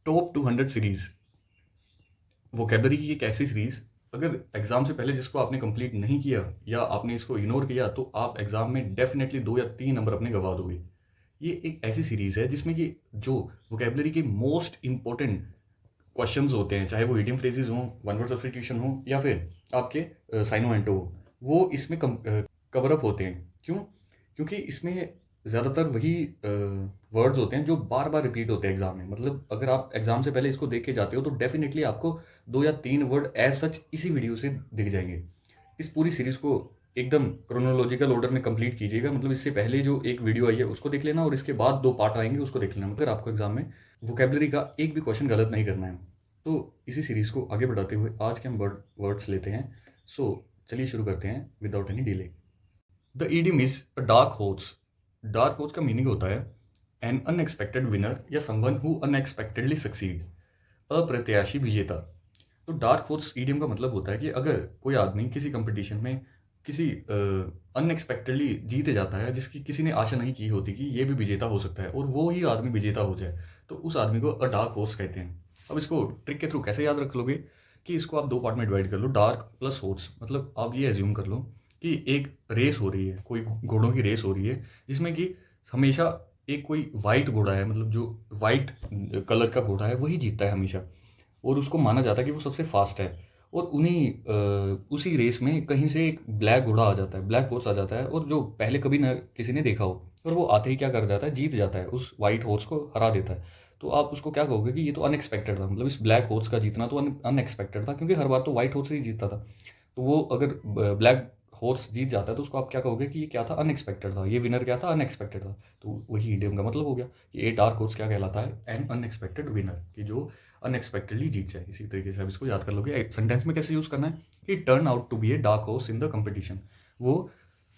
Top 200 series vocabulary की एक ऐसी सीरीज, अगर एग्जाम से पहले जिसको आपने कंप्लीट नहीं किया या आपने इसको इग्नोर किया तो आप एग्जाम में डेफिनेटली 2 या 3 नंबर अपने गंवा दोगे। ये एक ऐसी सीरीज है जिसमें कि जो वोकेबलरी के मोस्ट इंपॉर्टेंट क्वेश्चंस होते हैं, चाहे वो इडियम फ्रेजेस हों, वन वर्ड सब्स्टिट्यूशन हो या फिर आपके साइनो एंटो हो, वो इसमें कवर अप होते हैं। क्यों? क्योंकि इसमें ज़्यादातर वही वर्ड्स होते हैं जो बार बार रिपीट होते हैं एग्जाम में। मतलब अगर आप एग्जाम से पहले इसको देख के जाते हो तो डेफिनेटली आपको 2 या 3 वर्ड एज सच इसी वीडियो से दिख जाएंगे। इस पूरी सीरीज को एकदम क्रोनोलॉजिकल ऑर्डर में कंप्लीट कीजिएगा। मतलब इससे पहले जो एक वीडियो आई है उसको देख लेना और इसके बाद 2 पार्ट आएंगे उसको देख लेना। मगर आपको एग्जाम में वोकेबलरी का एक भी क्वेश्चन गलत नहीं करना है। तो इसी सीरीज को आगे बढ़ाते हुए आज के हम वर्ड्स लेते हैं। सो चलिए शुरू करते हैं without any delay. The idiom is a dark horse. Dark horse का मीनिंग होता है एन अनएक्सपेक्टेड विनर या समवन हु अनएक्सपेक्टेडली सक्सीड, अप्रत्याशी विजेता। तो डार्क हॉर्स ईडियम का मतलब होता है कि अगर कोई आदमी किसी कंपटीशन में किसी अनएक्सपेक्टेडली जीत जाता है जिसकी किसी ने आशा नहीं की होती कि ये भी विजेता हो सकता है और वो ही आदमी विजेता हो जाए, तो उस आदमी को अ डार्क हॉर्स कहते हैं। अब इसको ट्रिक के थ्रू कैसे याद रख लोगे कि इसको आप 2 पार्ट में डिवाइड कर लो, डार्क प्लस हॉर्स। मतलब आप ये एज्यूम कर लो कि एक रेस हो रही है, कोई घोड़ों की रेस हो रही है जिसमें कि हमेशा एक कोई वाइट घोड़ा है, मतलब जो वाइट कलर का घोड़ा है वही जीतता है हमेशा और उसको माना जाता है कि वो सबसे फास्ट है। और उसी रेस में कहीं से एक ब्लैक घोड़ा आ जाता है, ब्लैक हॉर्स आ जाता है, और जो पहले कभी ना किसी ने देखा हो, और वो आते ही क्या कर जाता है, जीत जाता है, उस वाइट हॉर्स को हरा देता है। तो आप उसको क्या कहोगे कि ये तो अनएक्सपेक्टेड था। मतलब इस ब्लैक हॉर्स का जीतना तो अनएक्सपेक्टेड था, क्योंकि हर बार तो वाइट हॉर्स ही जीतता था। तो वो अगर ब्लैक हॉर्स जीत जाता है तो उसको आप क्या कहोगे कि ये क्या था, अनएक्सपेक्टेड था, ये विनर क्या था, अनएक्सपेक्टेड था। तो वही इडियम का मतलब हो गया कि ए डार्क हॉर्स क्या कहलाता है, एन अनएक्सपेक्टेड विनर, कि जो अनएक्सपेक्टेडली जीत जाए। इसी तरीके से आप इसको याद कर लोगे। सेंटेंस में कैसे यूज करना है कि turn out to be a dark horse in the competition, वो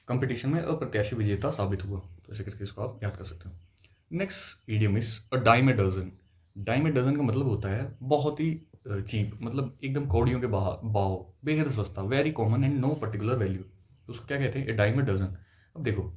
कंपटीशन में अप्रत्याशी विजेता साबित हुआ। तो ऐसे करके इसको आप याद कर सकते हो। Next idiom is a dime a dozen. Dime a dozen का मतलब होता है बहुत ही चीप, मतलब एकदम कौड़ियों के भाव, बेहद सस्ता, very common and no particular value. तो उसको क्या कहते हैं, ए डाइम ए डजन। अब देखो,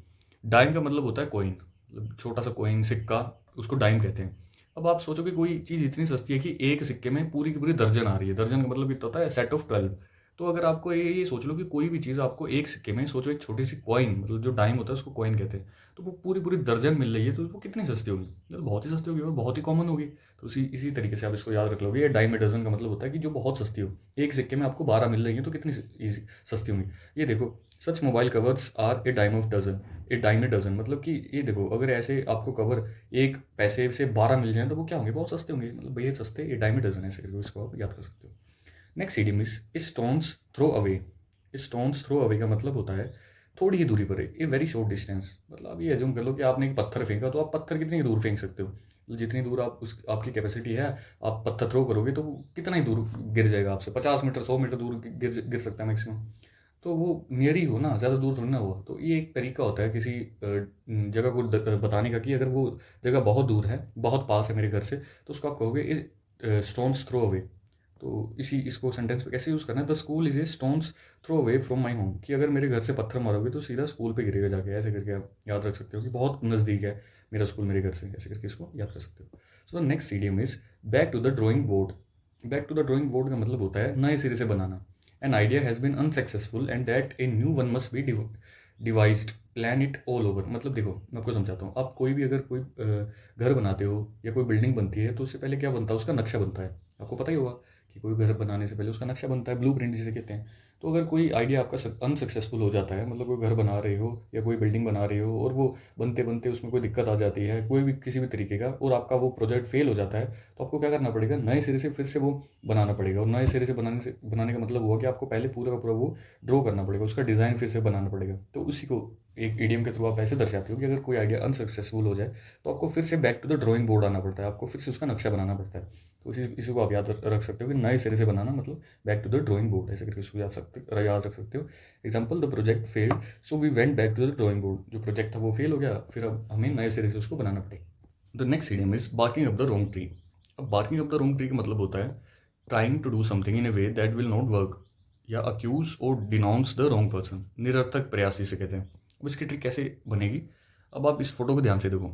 डाइम का मतलब होता है कॉइन, मतलब छोटा सा कॉइन, सिक्का, उसको डाइम कहते हैं। अब आप सोचो कि कोई चीज़ इतनी सस्ती है कि एक सिक्के में पूरी की पूरी दर्जन आ रही है। दर्जन का मतलब कितना होता है, सेट ऑफ 12। तो अगर आपको ये सोच लो कि कोई भी चीज़ आपको एक सिक्के में, सोचो एक छोटी सी कॉइन, मतलब जो डाइम होता है उसको कॉइन कहते हैं, तो वो पूरी पूरी दर्जन मिल रही है, तो वो कितनी सस्ती होगी, मतलब बहुत ही सस्ती होगी और बहुत ही कॉमन होगी। तो इसी तरीके से आप इसको याद रख लोगे। ये डाइम ए डजन का मतलब होता है कि जो बहुत सस्ती हो, एक सिक्के में आपको 12 मिल रही है तो कितनी सस्ती होंगी। ये देखो, such mobile covers are a dime of dozen, a dime a dozen, मतलब कि ये देखो, अगर ऐसे आपको कवर एक पैसे से 12 मिल जाए तो वो क्या होंगे, बहुत सस्ते होंगे, मतलब भैया सस्ते, ए डाइम ए डजन, ऐसे करके इसको आप याद कर सकते हो। Next idiom is stone's throw away. Stone's throw away का मतलब होता है थोड़ी ही दूरी पर है, ए वेरी शॉर्ट डिस्टेंस। मतलब आप ये एज्यूम कर लो कि आपने एक पत्थर फेंका, तो आप पत्थर कितनी दूर फेंक सकते हो, मतलब जितनी दूर आप उस आपकी कैपेसिटी है, आप पत्थर थ्रो करोगे तो वो कितना ही दूर गिर जाएगा आपसे, 50 मीटर 100 मीटर दूर गिर सकता है मैक्सिमम। तो वो नियर ही हो ना, ज़्यादा दूर थोड़ी ना हुआ। तो ये एक तरीका होता है किसी जगह को बताने का, कि अगर वो जगह बहुत दूर है, बहुत पास है मेरे घर से, तो उसको आप कहोगे इज स्टोन्स थ्रो अवे। तो इसको सेंटेंस पे कैसे यूज़ करना है, the school is a stone's throw away from my home, कि अगर मेरे घर से पत्थर मारोगे तो सीधा स्कूल पे गिरेगा जाके। ऐसे करके आप याद रख सकते हो कि बहुत नज़दीक है मेरा स्कूल मेरे घर से, ऐसे करके इसको याद कर सकते हो। So the next idiom is back to the drawing board. Back to the drawing board का मतलब होता है नए सिरे से बनाना। An idea has been unsuccessful and that a new one must be devised, plan it all over. मतलब देखो, मैं आपको समझाता हूँ। आप कोई भी अगर कोई घर बनाते हो या कोई बिल्डिंग बनती है, तो उससे पहले क्या बनता है, उसका नक्शा बनता है। आपको पता ही होगा कि कोई घर बनाने से पहले उसका नक्शा बनता है, ब्लूप्रिंट जिसे कहते हैं। तो अगर कोई आइडिया आपका अनसक्सेसफुल हो जाता है, मतलब कोई घर बना रहे हो या कोई बिल्डिंग बना रहे हो और वो बनते बनते उसमें कोई दिक्कत आ जाती है, कोई भी किसी भी तरीके का, और आपका वो प्रोजेक्ट फेल हो जाता है, तो आपको क्या करना पड़ेगा, नए सिरे से फिर से वो बनाना पड़ेगा। और नए सिरे से बनाने का मतलब हुआ कि आपको पहले पूरा का पूरा वो ड्रॉ करना पड़ेगा, उसका डिज़ाइन फिर से बनाना पड़ेगा। तो उसी को एक ईडियम के थ्रू आप ऐसे दर्शाते हो कि अगर कोई आइडिया अनसक्सेसफुल हो जाए तो आपको फिर से back to the drawing board आना पड़ता है, आपको फिर से उसका नक्शा बनाना पड़ता है। तो इसी को आप याद रख सकते हो कि नए सिरे से बनाना मतलब back to the drawing board, ऐसे करके उसको याद रख सकते हो। Example, the project failed so we went back to the drawing board. जो प्रोजेक्ट था वो फेल हो गया, फिर अब हमें नए सिरे से उसको बनाना पड़ेगा। The next idiom is barking up the wrong tree. अब barking up the wrong tree का मतलब होता है trying to do something in a way that will not work, या अक्यूज और डिनाउंस द रॉन्ग पर्सन, निरर्थक प्रयास जिसे कहते हैं। अब इसकी ट्रिक कैसे बनेगी, अब आप इस फोटो को ध्यान से देखो।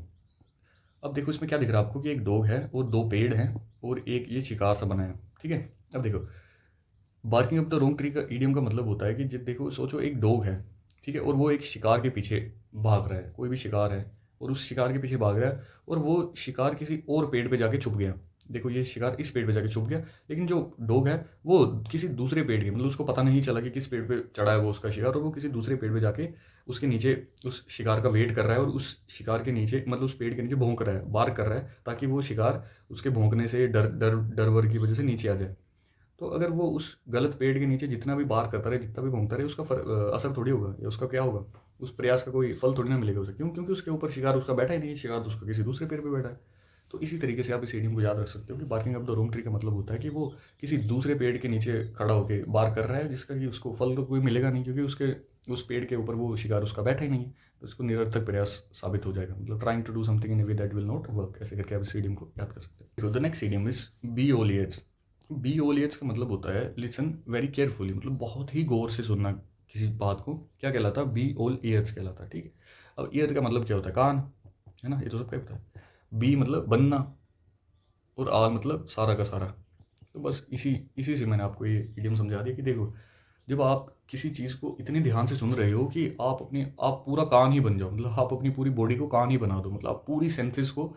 अब देखो इसमें क्या दिख रहा है आपको कि एक डॉग है और दो पेड़ हैं और एक ये शिकार सा बना है, ठीक है। अब देखो barking up the wrong tree का ईडियम का मतलब होता है कि जब देखो सोचो एक डॉग है, ठीक है, और वो एक शिकार के पीछे भाग रहा है, कोई भी शिकार है और उस शिकार के पीछे भाग रहा है और वो शिकार किसी और पेड़ पे जाके छुप गया। देखो ये शिकार इस पेड़ पे जाके छुप गया, लेकिन जो डॉग है वो किसी दूसरे पेड़ के, मतलब उसको पता नहीं चला कि किस पेड़ पे चढ़ा है वो उसका शिकार, और वो किसी दूसरे पेड़ पे जाके उसके नीचे उस शिकार का वेट कर रहा है और उस शिकार के नीचे मतलब उस पेड़ के नीचे भौंक रहा है, बार्क कर रहा है, ताकि वो शिकार उसके भौंकने से डर डर डर वर की वजह से नीचे आ जाए। तो अगर वो उस गलत पेड़ के नीचे जितना भी बार करता रहे, जितना भी भौंकता रहे, उसका असर थोड़ी होगा, या उसका क्या होगा, उस प्रयास का कोई फल थोड़ी ना मिलेगा उसे। क्यों? क्योंकि उसके ऊपर शिकार उसका बैठा ही नहीं है, शिकार तो उसका किसी दूसरे पेड़ पे बैठा है। तो इसी तरीके से आप इस इडियम को याद रख सकते हो कि barking up the wrong tree का मतलब होता है कि वो किसी दूसरे पेड़ के नीचे खड़ा होकर बार कर रहा है, जिसका कि उसको फल तो कोई मिलेगा नहीं, क्योंकि उसके उस पेड़ के ऊपर वो शिकार उसका बैठा ही नहीं है। तो उसको निरर्थक प्रयास साबित हो जाएगा, मतलब trying to do something in a way that will not work. ऐसे करके आप इस इडियम को याद कर सकते हो। The next idiom is be all years. Be all years का मतलब होता है लिसन वेरी केयरफुली, मतलब बहुत ही गौर से सुनना किसी बात को। क्या कहलाता है? बी ऑल ईयर्स कहलाता है, ठीक है। अब ईयर का मतलब क्या होता है? कान, है ना, ये तो सबका ही पता है। बी मतलब बनना और आल मतलब सारा का सारा। तो बस इसी इसी से मैंने आपको ये इडियम समझा दिया कि देखो जब आप किसी चीज़ को इतने ध्यान से सुन रहे हो कि आप पूरा कान ही बन जाओ, मतलब आप अपनी पूरी बॉडी को कान ही बना दो, मतलब आप पूरी सेंसेस को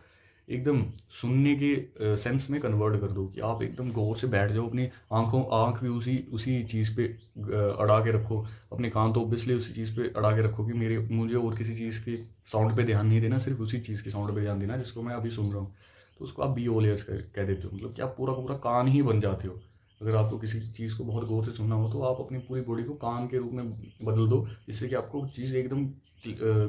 एकदम सुनने के सेंस में कन्वर्ट कर दो, कि आप एकदम गौर से बैठ जाओ, अपनी आंख भी उसी उसी चीज़ पे अड़ा के रखो, अपने कान तो ऑब्वियसली उसी चीज़ पे अड़ा के रखो कि मुझे और किसी चीज़ के साउंड पे ध्यान नहीं देना, सिर्फ उसी चीज़ के साउंड पे ध्यान देना जिसको मैं अभी सुन रहा हूँ। तो उसको आप बी ऑल ईयर्स कह देते हो, मतलब कि आप पूरा का पूरा कान ही बन जाते हो। अगर आपको किसी चीज़ को बहुत गौर से सुनना हो तो आप अपनी पूरी बॉडी को कान के रूप में बदल दो, जिससे कि आपको चीज़ एकदम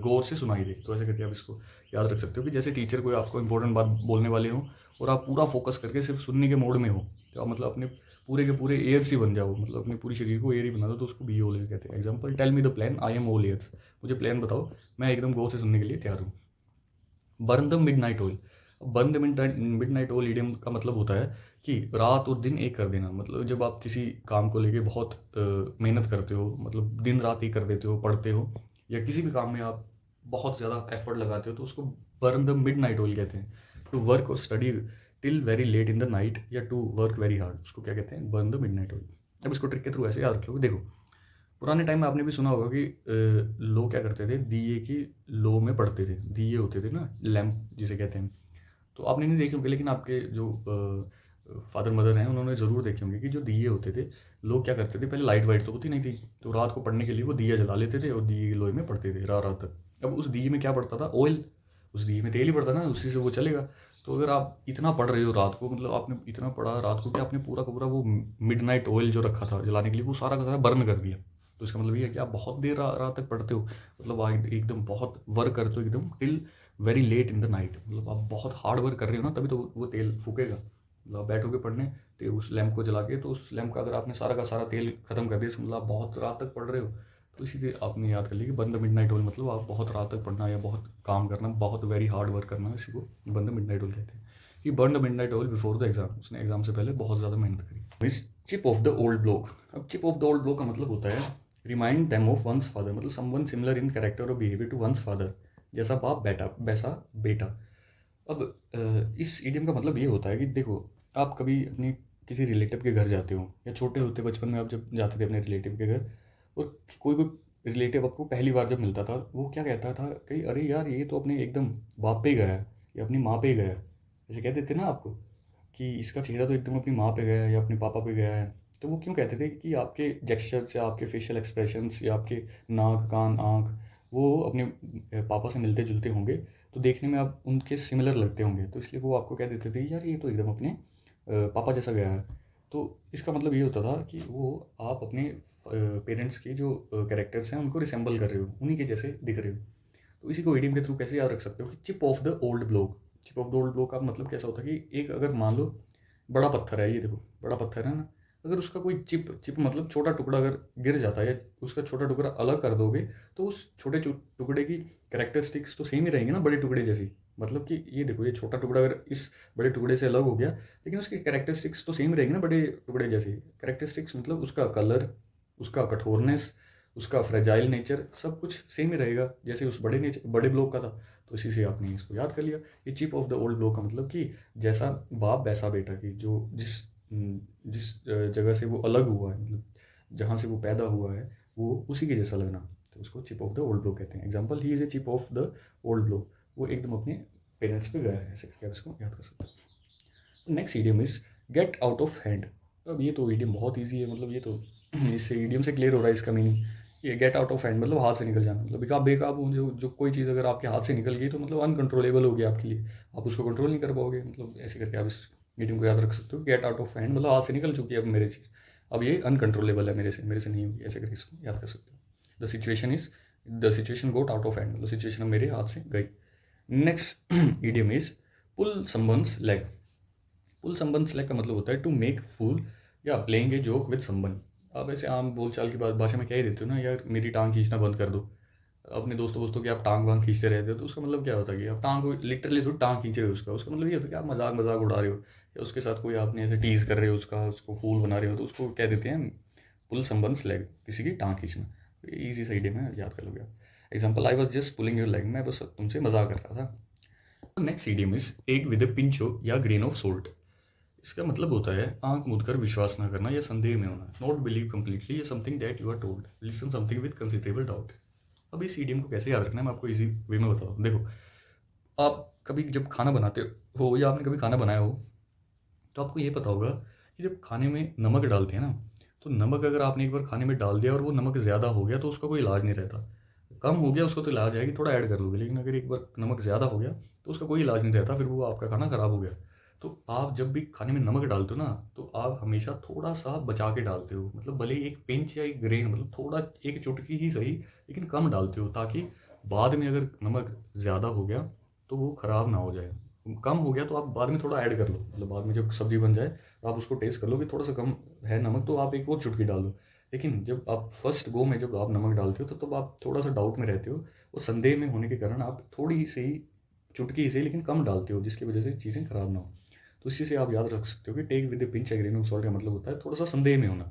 गौर से सुनाई दे। तो ऐसे करके आप इसको याद रख सकते हो कि जैसे टीचर कोई आपको इंपॉर्टेंट बात बोलने वाले हो और आप पूरा फोकस करके सिर्फ सुनने के मोड में हो, तो आप मतलब अपने पूरे के पूरे एयर्स ही बन जाओ, मतलब अपने पूरे शरीर को एयर ही बना दो, तो उसको बी ऑल ईयर कहते हैं। Example, tell me the plan, I am all ears. मुझे प्लान बताओ, मैं एकदम गौर से सुनने के लिए तैयार हूँ। Burn the midnight oil. Burn the midnight oil idiom का मतलब होता है कि रात और दिन एक कर देना। मतलब जब आप किसी काम को लेके बहुत मेहनत करते हो, मतलब दिन रात एक कर देते हो, पढ़ते हो, या किसी भी काम में आप बहुत ज़्यादा एफर्ट लगाते हो, तो उसको burn the midnight oil कहते हैं। टू वर्क और study till very late in the night, या टू वर्क वेरी हार्ड, उसको क्या कहते हैं? Burn the midnight oil. अब इसको ट्रिक के थ्रू ऐसे याद रख लो। देखो पुराने टाइम में आपने भी सुना होगा कि लोग क्या करते थे, दिए की लो में पढ़ते थे। दिए होते थे ना, लैम्प जिसे कहते हैं। तो आपने नहीं देखे होंगे, लेकिन आपके जो फादर मदर हैं उन्होंने ज़रूर देखे होंगे कि जो दिए होते थे, लोग क्या करते थे, पहले लाइट वाइट तो होती नहीं थी, तो रात को पढ़ने के लिए वो दिया जला लेते थे और दिए की लोई में पढ़ते थे रात रात तक। अब उस दिए में क्या पड़ता था? ऑयल। उस दिए में तेल ही पड़ता ना, उसी से वो चलेगा। तो अगर आप इतना पढ़ रहे हो रात को, मतलब आपने इतना पढ़ा रात को कि आपने पूरा का पूरा वो मिड नाइट ऑयल जो रखा था जलाने के लिए, वो सारा का सारा बर्न कर दिया। तो इसका मतलब ये है कि आप बहुत देर रात तक पढ़ते हो, मतलब आप एकदम बहुत वर्क करते हो एकदम till very late in the night, मतलब आप बहुत हार्ड वर्क कर रहे हो ना, तभी तो वो तेल फूकेगा। मतलब आप बैठोगे पढ़ने, तो उस लैम्प को जला के, तो उस लैम्प का अगर आपने सारा का सारा तेल खत्म कर दिया, इसका मतलब आप बहुत रात तक पढ़ रहे हो। तो इसी से आपने याद कर लिया कि बंद मिड नाइट ओल, मतलब आप बहुत रात तक पढ़ना या बहुत काम करना, बहुत वेरी हार्ड वर्क करना, इसी को बंद मिड नाइट ओल कहते हैं। कि burn the midnight oil before the exam, उसने एग्जाम से पहले बहुत ज़्यादा मेहनत करी। इस chip off the old block. अब chip off the old block का मतलब होता है remind them of one's father, मतलब समवन सिमिलर इन कैरेक्टर और बिहेवियर टू वंस फादर, जैसा बाप बेटा वैसा बेटा। अब इस इडियम का मतलब ये होता है कि देखो आप कभी अपने किसी रिलेटिव के घर जाते हो, या छोटे होते बचपन में आप जब जाते थे अपने रिलेटिव के घर, और कोई कोई रिलेटिव आपको पहली बार जब मिलता था, वो क्या कहता था कि अरे यार ये तो अपने एकदम बाप पे ही गया है या अपनी माँ पे ही गया है। ऐसे कहते थे ना आपको कि इसका चेहरा तो एकदम अपनी माँ पे गया है या अपने पापा पे गया है। तो वो क्यों कहते थे? कि आपके जेस्चर्स या आपके फेशियल एक्सप्रेशंस या आपके नाक कान आँख वो अपने पापा से मिलते जुलते होंगे, तो देखने में आप उनके सिमिलर लगते होंगे, तो इसलिए वो आपको कह देते थे यार ये तो एकदम अपने पापा जैसा गया है। तो इसका मतलब ये होता था कि वो आप अपने पेरेंट्स के जो कैरेक्टर्स हैं उनको रिसेंबल कर रहे हो, उन्हीं के जैसे दिख रहे हो। तो इसी को ईडियम के थ्रू कैसे याद रख सकते हो कि chip off the old block. Chip off the old block का मतलब कैसा होता है कि एक अगर मान लो बड़ा पत्थर है, ये देखो बड़ा पत्थर है ना, अगर उसका कोई चिप चिप मतलब छोटा टुकड़ा अगर गिर जाता है या उसका छोटा टुकड़ा अलग कर दोगे, तो उस छोटे टुकड़े की कैरेक्टरिस्टिक्स तो सेम ही रहेंगी ना बड़े टुकड़े जैसी। मतलब कि ये देखो ये छोटा टुकड़ा अगर इस बड़े टुकड़े से अलग हो गया, लेकिन उसकी कैरेक्टरिस्टिक्स तो सेम ही रहेंगी ना बड़े टुकड़े जैसी। कैरेक्टरिस्टिक्स मतलब उसका कलर, उसका कठोरनेस, उसका फ्रेजाइल नेचर, सब कुछ सेम ही रहेगा जैसे उस बड़े ब्लॉक का था। तो इसी से आपने इसको याद कर लिया। ये chip off the old block का मतलब कि जैसा बाप वैसा बेटा, की जो जिस जिस जगह से वो अलग हुआ है, मतलब जहाँ से वो पैदा हुआ है वो उसी के जैसा लगना, तो उसको chip off the old block कहते हैं। Example, he is a chip off the old block, वो एकदम अपने पेरेंट्स पे गया है, ऐसे करके आप इसको याद कर सकते हो। Next idiom is get out of hand. अब ये तो ईडियम बहुत ईजी है, मतलब ये तो इससे ईडियम से क्लियर हो रहा है इसका मीनिंग। ये गेट आउट ऑफ हैंड मतलब हाथ से निकल जाना, मतलब आप बेकाबू, जो कोई चीज़ अगर आपके हाथ से निकल गई तो मतलब अनकंट्रोलेबल हो गया आपके लिए, आप उसको कंट्रोल नहीं कर पाओगे, मतलब ऐसे करके आप इस ईडियम को याद रख सकते हो। गेट आउट ऑफ हैंड मतलब हाथ से निकल चुकी है अब मेरी चीज़, अब ये अनकंट्रोलेबल है, मेरे से नहीं होगी, ऐसे करके इसको याद कर सकते हो। The situation got out of hand मतलब सिचुएशन अब मेरे हाथ से गई। Next idiom is pull someone's leg. Pull someone's leg का मतलब होता है टू मेक फूल या playing a joke with someone. आप ऐसे आम बोलचाल की भाषा में कह ही देते हो ना, यार मेरी टांग खींचना बंद कर दो, अपने दोस्तों की आप टांग वांग खींचते रहते हो, तो उसका मतलब क्या होता है कि आप टांग को लिटरली थोड़ी टांग खींच रहे हो उसका मतलब ये होता है कि आप मजाक उड़ा रहे हो, या उसके साथ कोई आपने ऐसे टीज कर रहे हो, उसको फूल बना रहे हो, तो उसको कह देते हैं पुल समवन्स लेग, किसी की टांग खींचना। ईजी सा आइडिया में याद कर लोगे आप। Example, I was just pulling your leg, मैं बस तुमसे मजाक कर रहा था। Next idiom is take with a pinch या ग्रेन ऑफ सोल्ट। इसका मतलब होता है आंख मूंद कर विश्वास ना करना या संदेह में होना, नॉट बिलीव कंप्लीटली या something that you are told, listen something with considerable doubt. अब इस इडियम को कैसे याद रखना है मैं आपको इजी वे में बताता हूँ। देखो, आप कभी जब खाना बनाते हो या आपने कभी खाना बनाया हो, तो आपको ये पता होगा कि जब खाने में नमक डालते हैं ना, तो नमक अगर आपने एक बार खाने में डाल दिया और वो नमक ज़्यादा हो गया तो उसका कोई इलाज नहीं रहता। कम हो गया उसको तो इलाज है कि थोड़ा ऐड कर लोगे, लेकिन अगर एक बार नमक ज़्यादा हो गया तो उसका कोई इलाज नहीं रहता, फिर वो आपका खाना ख़राब हो गया। तो आप जब भी खाने में नमक डालते हो ना, तो आप हमेशा थोड़ा सा बचा के डालते हो, मतलब भले ही एक पिंच या एक ग्रेन, मतलब थोड़ा एक चुटकी ही सही, लेकिन कम डालते हो, ताकि बाद में अगर नमक ज़्यादा हो गया तो वो ख़राब ना हो जाए। कम हो गया तो आप बाद में थोड़ा ऐड कर लो, मतलब बाद में जब सब्जी बन जाए तो आप उसको टेस्ट कर लो कि थोड़ा सा कम है नमक, तो आप एक और चुटकी डाल दो। लेकिन जब आप फर्स्ट गो में जब आप नमक डालते हो तो तब आप थोड़ा सा डाउट में रहते हो, और संदेह में होने के कारण आप थोड़ी ही सही, चुटकी ही सही लेकिन कम डालते हो, जिसकी वजह से चीज़ें खराब ना हो। तो इसी से आप याद रख सकते हो कि take with a pinch a grain of salt का मतलब होता है थोड़ा सा संदेह में होना,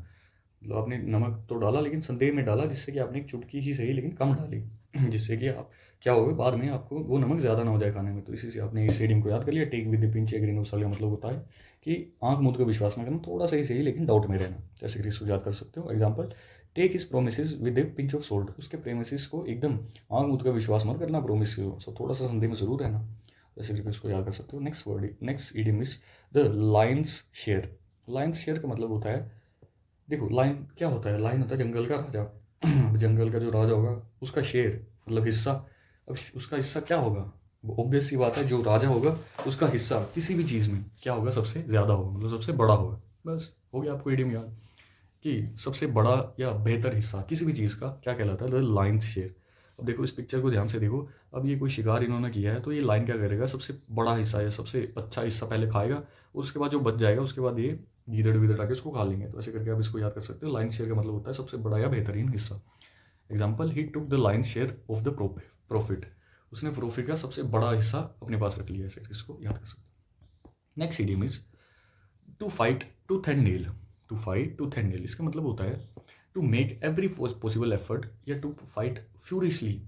मतलब आपने नमक तो डाला लेकिन संदेह में डाला, जिससे कि आपने एक चुटकी ही सही लेकिन कम डाली जिससे कि आप क्या होगा, बाद में आपको वो नमक ज़्यादा ना हो जाए खाने में। तो इसी से आपने इस इडियम को याद कर लिया, take with the pinch a grain of salt का मतलब होता है कि आंख मूंद कर विश्वास ना करना, थोड़ा सा ही सही लेकिन डाउट में रहना, जैसे कि इसको याद कर सकते हो। एग्जाम्पल, टेक इस promise with a pinch of salt, उसके प्रेमिस को एकदम आंख मूंद कर विश्वास मत करना, प्रोमिस को थोड़ा सा संदेह में जरूर रहना, जैसे कि इसको याद कर सकते हो। Next idiom is the Lions share. Lions share का मतलब होता है, देखो लाइन क्या होता है, लाइन होता है जंगल का राजा जंगल का जो राजा होगा उसका शेर मतलब हिस्सा। अब उसका हिस्सा क्या होगा, ऑब्वियस सी बात है, जो राजा होगा उसका हिस्सा किसी भी चीज़ में क्या होगा, सबसे ज़्यादा होगा, मतलब सबसे बड़ा होगा। बस हो गया आपको इडियम याद कि सबसे बड़ा या बेहतर हिस्सा किसी भी चीज़ का क्या कहलाता है, द लायंस शेयर। अब देखो इस पिक्चर को ध्यान से देखो, अब ये कोई शिकार इन्होंने किया है, तो ये लाइन क्या करेगा, सबसे बड़ा हिस्सा या सबसे अच्छा हिस्सा पहले खाएगा, उसके बाद जो बच जाएगा उसके बाद ये गीदड़ वीदड़ आके उसको खा लेंगे। तो ऐसे करके आप इसको याद कर सकते हो, लाइन शेयर का मतलब होता है सबसे बड़ा या बेहतरीन हिस्सा। Example, he took the line share of the profit, उसने प्रॉफिट का सबसे बड़ा हिस्सा अपने पास रख लिया, ऐसे इसको याद कर सकते हो। Next idiom is to fight tooth and nail. To fight tooth and nail इसका मतलब होता है to make every possible effort या टू फाइट फ्यूरियसली,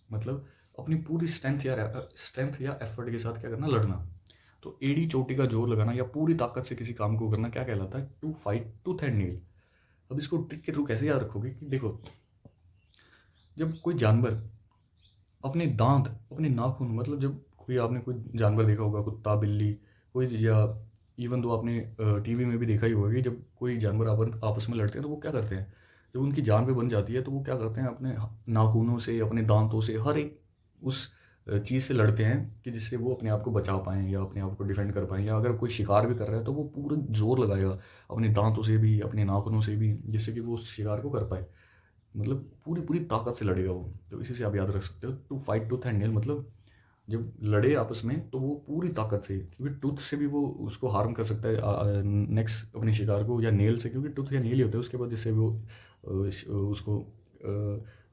मतलब अपनी पूरी स्ट्रेंथ या एफर्ट के साथ क्या करना, लड़ना। तो एड़ी चोटी का जोर लगाना या पूरी ताकत से किसी काम को करना क्या कहलाता है, to fight tooth and nail. अब इसको ट्रिक के थ्रू कैसे याद रखोगे कि देखो, जब कोई जानवर अपने दांत, अपने नाखून, मतलब जब कोई आपने कोई जानवर देखा होगा, कुत्ता बिल्ली कोई, या इवन दो आपने टीवी में भी देखा ही होगा कि जब कोई जानवर आपस में लड़ते हैं तो वो क्या करते हैं, जब उनकी जान पे बन जाती है तो वो क्या करते हैं, अपने नाखूनों से, अपने दांतों से, हर एक उस चीज़ से लड़ते हैं कि जिससे वो अपने आप को बचा पाएँ या अपने आप को डिफेंड कर पाएँ, या अगर कोई शिकार भी कर रहा है तो वो पूरा जोर लगाएगा अपने दांतों से भी, अपने नाखूनों से भी, जिससे कि वो उस शिकार को कर पाए, मतलब पूरी पूरी ताकत से लड़ेगा वो। तो इसी से आप याद रख सकते हो, to fight tooth and nail, मतलब जब लड़े आपस में तो वो पूरी ताकत से, क्योंकि टूथ से भी वो उसको हार्म कर सकता है नेक्स्ट अपने शिकार को, या नेल से, क्योंकि टूथ या नेल ही होता है उसके बाद, जिससे वो उसको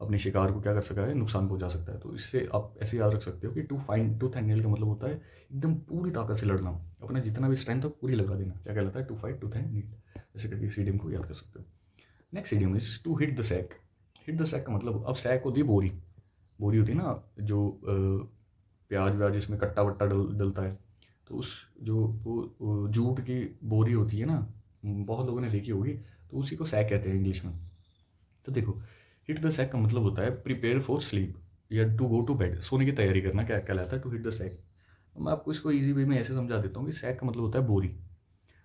अपने शिकार को क्या कर सकता है, नुकसान पहुंचा सकता है। तो इससे आप ऐसे याद रख सकते हो कि to fight tooth and nail का मतलब होता है एकदम पूरी ताकत से लड़ना, अपना जितना भी स्ट्रेंथ हो पूरी लगा देना, क्या कहलाता है, to fight tooth and nail. ऐसे करके इस इडियम को याद कर सकते हो। Next idiom is to hit the sack. Hit the sack का मतलब, अब सैक होती है बोरी, बोरी होती है ना जो प्याज व्याज इसमें कट्टा वट्टा डलता है। तो उस जो वो जूट की बोरी होती है ना, बहुत लोगों ने देखी होगी, तो उसी को सैक कहते हैं इंग्लिश में। तो देखो, हिट द सैक का मतलब होता है प्रिपेयर फॉर स्लीप या टू गो टू बेड, सोने की तैयारी करना क्या कहलाता है टू हिट द सैक। मैं आपको इसको ईजी वे में ऐसे समझा देता हूँ कि सैक का मतलब होता है बोरी।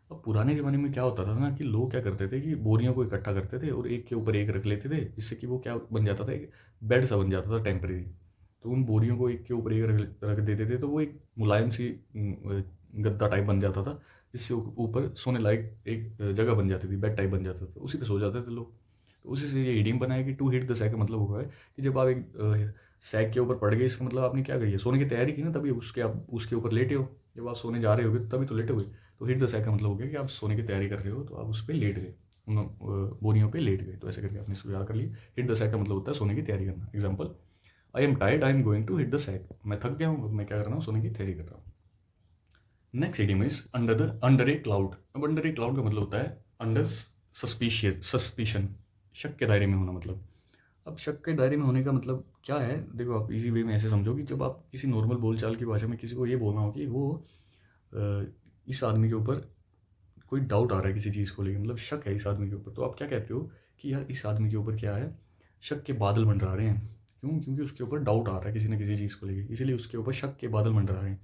अब पुराने ज़माने में क्या होता था ना कि लोग क्या करते थे कि बोरियों को इकट्ठा करते थे और एक के ऊपर एक रख लेते थे, जिससे कि वो क्या बन जाता था, एक बेड सा बन जाता था टेम्परेरी। तो उन बोरियों को एक के ऊपर एक रख देते थे, तो वो एक मुलायम सी गद्दा टाइप बन जाता था, जिससे ऊपर सोने लायक एक जगह बन जाती थी, बेड टाइप बन जाता था, उसी पे सो जाते थे लोग। तो उसी से ये इडियम बना है कि टू हिट द सैक का मतलब हुआ है कि जब आप एक सैक के ऊपर पड़ गए, इसका मतलब आपने क्या कही है, सोने की तैयारी की ना, तभी आप उसके ऊपर लेटे हो। जब आप सोने जा रहे होगे तभी तो लेटे हुए। तो हिट द सैक का मतलब हो गया कि आप सोने की तैयारी कर रहे हो, तो आप उस पर लेट गए, उन बोरियों पे लेट गए। तो ऐसे करके आपने इसको याद कर लिया। हिट द सैक का मतलब होता है सोने की तैयारी करना। Example, I am tired, I am going to hit the sack. मैं थक गया हूँ, मैं क्या कर रहा हूँ, सोने की तैयारी कर रहा हूँ। Next idiom is under a cloud. अब अंडर ए क्लाउड का मतलब होता है अंडर सस्पिशन, शक के दायरे में होना। मतलब अब शक के दायरे में होने का मतलब क्या है, देखो आप इजी वे में ऐसे समझो कि जब आप किसी नॉर्मल बोलचाल की भाषा में किसी को ये बोलना हो कि वो इस आदमी के ऊपर कोई डाउट आ रहा है किसी चीज़ को लेकर, मतलब शक है इस आदमी के ऊपर, तो आप क्या कहते हो कि यार इस आदमी के ऊपर क्या है, शक के बादल मंडरा रहे हैं। क्यों? क्योंकि उसके ऊपर डाउट आ रहा है किसी न किसी चीज़ को लेकर, इसीलिए उसके ऊपर शक के बादल मंडरा रहे हैं।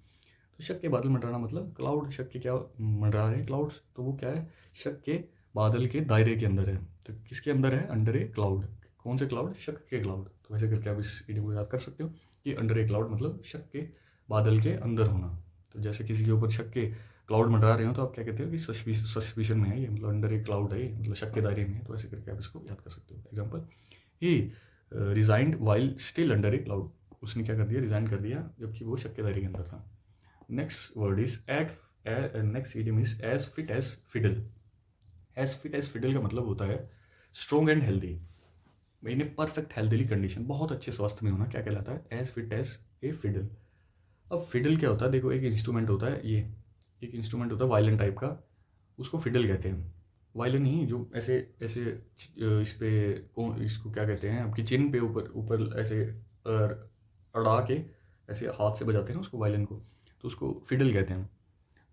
तो शक के बादल मंडराना मतलब क्लाउड, शक के क्या मंडरा रहे हैं क्लाउड्स, तो वो क्या है, शक के बादल के दायरे के अंदर है। तो किसके अंदर है? Under a cloud. कौन से क्लाउड? शक के क्लाउड। तो ऐसे करके आप इस इडियम को याद कर सकते हो कि अंडर ए क्लाउड मतलब शक के बादल के अंदर होना। तो जैसे किसी के ऊपर शक के क्लाउड मंडरा रहे हो, तो आप क्या कहते हो कि सस्पिशन में है ये, मतलब अंडर ए क्लाउड है ये, मतलब शक के दायरे में है। तो ऐसे करके आप इसको याद कर सकते हो। Example, he resigned while still under a cloud. उसने क्या कर दिया? रिजाइन कर दिया जबकि वो शक के दायरे के अंदर था। Next word is next idiom is as fit as fiddle. As fit as fiddle का मतलब होता है strong and healthy, in a perfect healthy condition, बहुत अच्छे स्वास्थ्य में होना क्या कहलाता है? As fit as a fiddle. अब फिडल क्या होता है? देखो, एक इंस्ट्रूमेंट होता है, ये एक इंस्ट्रूमेंट होता है वायलिन टाइप का, उसको फिडल कहते हैं। वायलिन ही जो ऐसे ऐसे इस पे इसको क्या कहते हैं, आपकी चिन पे ऊपर ऊपर ऐसे अड़ा के ऐसे हाथ से बजाते हैं उसको, वायलिन को, तो उसको फिडल कहते हैं।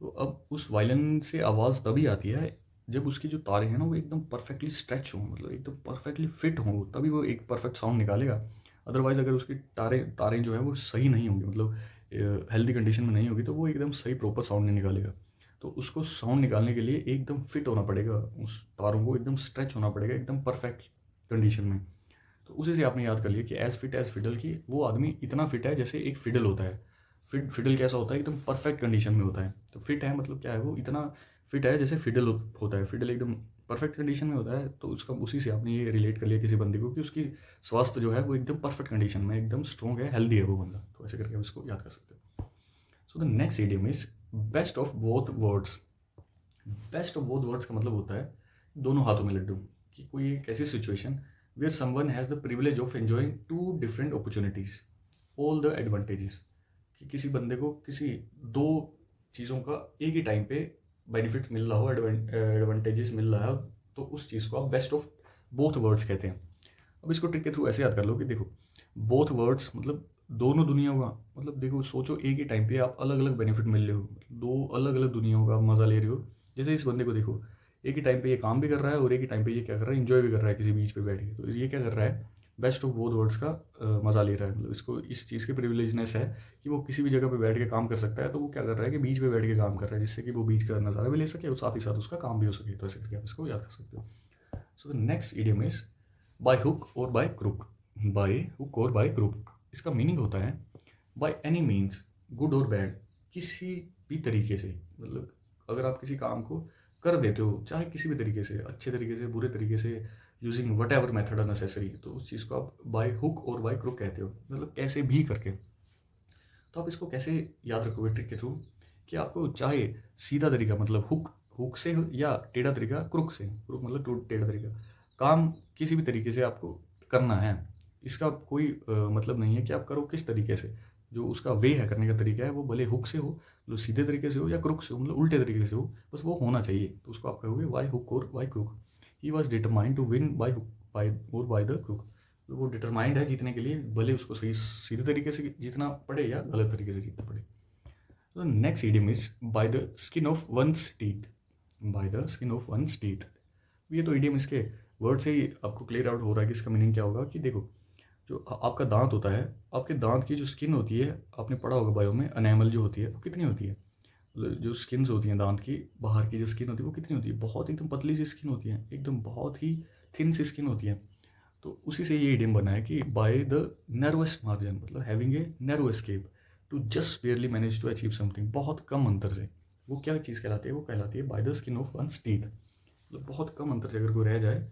तो अब उस वायलिन से आवाज़ तभी आती है जब उसकी जो तारें हैं ना वो एकदम परफेक्टली स्ट्रेच हों, मतलब एकदम परफेक्टली फिट हों, तभी वो एक परफेक्ट साउंड निकालेगा। अदरवाइज़ अगर उसकी तारें जो है वो सही नहीं होंगी, मतलब हेल्दी कंडीशन में नहीं होगी, तो वो एकदम सही प्रॉपर साउंड नहीं निकालेगा। तो उसको साउंड निकालने के लिए एकदम फिट होना पड़ेगा, उस तारों को एकदम स्ट्रेच होना पड़ेगा एकदम परफेक्ट कंडीशन में। तो उसी से आपने याद कर लिया कि एज फिट एज फिडल की, वो आदमी इतना फिट है जैसे एक फिडल होता है। फिडल कैसा होता है? एकदम परफेक्ट कंडीशन में होता है। तो फिट है मतलब क्या है? वो इतना फिट है जैसे फिडल होता है, फिडल एकदम परफेक्ट कंडीशन में होता है। तो उसका उसी से आपने ये रिलेट कर लिया किसी बंदे को कि उसकी स्वास्थ्य जो है वो एकदम परफेक्ट कंडीशन में, एकदम स्ट्रॉन्ग है, हेल्दी है वो बंदा। तो ऐसे करके आप इसको याद कर सकते हो। So the next idiom is best of both words. Best of both words का मतलब होता है दोनों हाथों में लड्डू। कि कोई एक ऐसी situation where someone has the privilege of enjoying two different opportunities all the advantages, कि किसी बंदे को किसी दो चीज़ों का एक ही टाइम पे बेनिफिट मिल रहा हो, एडवांटेजेस मिल रहा है, तो उस चीज़ को आप बेस्ट ऑफ बोथ वर्ड्स कहते हैं। अब इसको ट्रिक के थ्रू ऐसे याद कर लो कि देखो, बोथ वर्ड्स मतलब दोनों दुनियाओं का, मतलब देखो सोचो एक ही टाइम पे आप अलग अलग बेनिफिट मिल रहे हो, दो अलग अलग दुनियाओं का मज़ा ले रहे हो। जैसे इस बंदे को देखो, एक ही टाइम पे ये काम भी कर रहा है और एक ही टाइम पे ये क्या कर रहा है, इंजॉय भी कर रहा है किसी बीच पे बैठ के। तो ये क्या कर रहा है? बेस्ट ऑफ बोथ वर्ड्स का मज़ा ले रहा है। मतलब इसको इस चीज़ की प्रिविलेजनेस है कि वो किसी भी जगह पे बैठ के काम कर सकता है। तो वो क्या कर रहा है कि बीच पे बैठ के काम कर रहा है, जिससे कि वो बीच का नज़ारा भी ले सके और साथ ही साथ उसका काम भी हो सके। तो ऐसे करके आप इसको याद कर सकते हो। So the next idiom is bye hook और बाय क्रुक। बाय हुक और बाय क्रुक, इसका मीनिंग होता है बाय एनी मीन्स, गुड और बैड, किसी भी तरीके से। मतलब अगर आप किसी काम को कर देते हो, चाहे किसी भी तरीके से, अच्छे तरीके से, बुरे तरीके से, using whatever method are necessary, तो उस चीज़ को आप बाय हुक और बाय क्रुक कहते हो, मतलब कैसे भी करके। तो आप इसको कैसे याद रखोगे ट्रिक के थ्रू, कि आपको चाहे सीधा तरीका मतलब हुक हुक से हो, या टेढ़ा तरीका क्रुक से, क्रुक मतलब टेढ़ा तरीका, काम किसी भी तरीके से आपको करना है। इसका कोई मतलब नहीं है कि आप करो किस तरीके से, जो उसका वे है करने का तरीका है, वो भले हुक से हो, मतलब सीधे तरीके से हो, या क्रुक से हो, मतलब उल्टे तरीके से हो, बस वो होना चाहिए। तो उसको आप कहोगे वाई हुक और by crook. He was determined to win by hook by और बाई द क्रुक। तो वो डिटरमाइंड है जीतने के लिए, भले उसको सही सीधे तरीके से जीतना पड़े या गलत तरीके से जीतना पड़े। तो next idiom is by the skin of one's teeth. By the skin of one's teeth, ये तो इडियम इसके वर्ड से ही आपको क्लियर आउट हो रहा है कि इसका मीनिंग क्या होगा। कि देखो, जो आपका दांत होता है, आपके दांत की जो स्किन होती है, आपने पढ़ा होगा बायो में, अनैमल जो होती है वो कितनी होती है, जो स्किन्स होती हैं दांत की, बाहर की जो स्किन होती है वो कितनी होती है, बहुत एकदम पतली सी स्किन होती है, एकदम बहुत ही थिन सी स्किन होती है। तो उसी से ये इडियम बना है कि बाय द नैरोएस्ट मार्जिन, मतलब having a narrow escape to just barely manage to achieve something, बहुत कम अंतर से। वो क्या चीज़ कहलाती है, वो कहलाती है by the skin of one's teeth, मतलब बहुत कम अंतर से अगर कोई रह जाए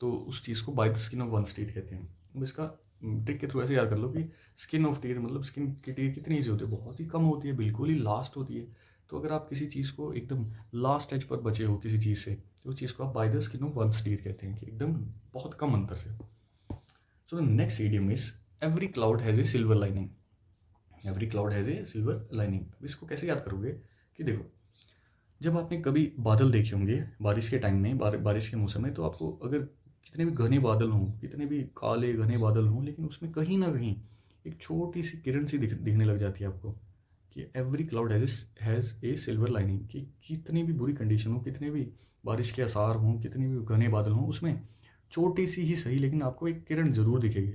तो उस चीज़ को by the skin of one's teeth कहते हैं। अब इसका ट्रिक के थ्रू ऐसे याद कर लो कि स्किन ऑफ टीथ मतलब स्किन की टीथ कितनी ईजी होती है, बहुत ही कम होती है, बिल्कुल ही लास्ट होती है। तो अगर आप किसी चीज़ को एकदम लास्ट एज पर बचे हो किसी चीज़ से, तो उस चीज़ को आप by the skin of one's teeth कहते हैं, कि एकदम बहुत कम अंतर से। So the next idiom is every cloud has a silver lining. Every cloud has a silver lining, इसको कैसे याद करोगे कि देखो, जब आपने कभी बादल देखे होंगे बारिश के टाइम में, बारिश के मौसम में, तो आपको अगर कितने भी घने बादल हों, कितने भी काले घने बादल हों, लेकिन उसमें कहीं ना कहीं एक छोटी सी किरण सी दिखने लग जाती है आपको, कि every cloud has a silver lining, कि कितनी भी बुरी कंडीशन हो, कितने भी बारिश के आसार हों, कितने भी घने बादल हों, उसमें छोटी सी ही सही लेकिन आपको एक किरण जरूर दिखेगी।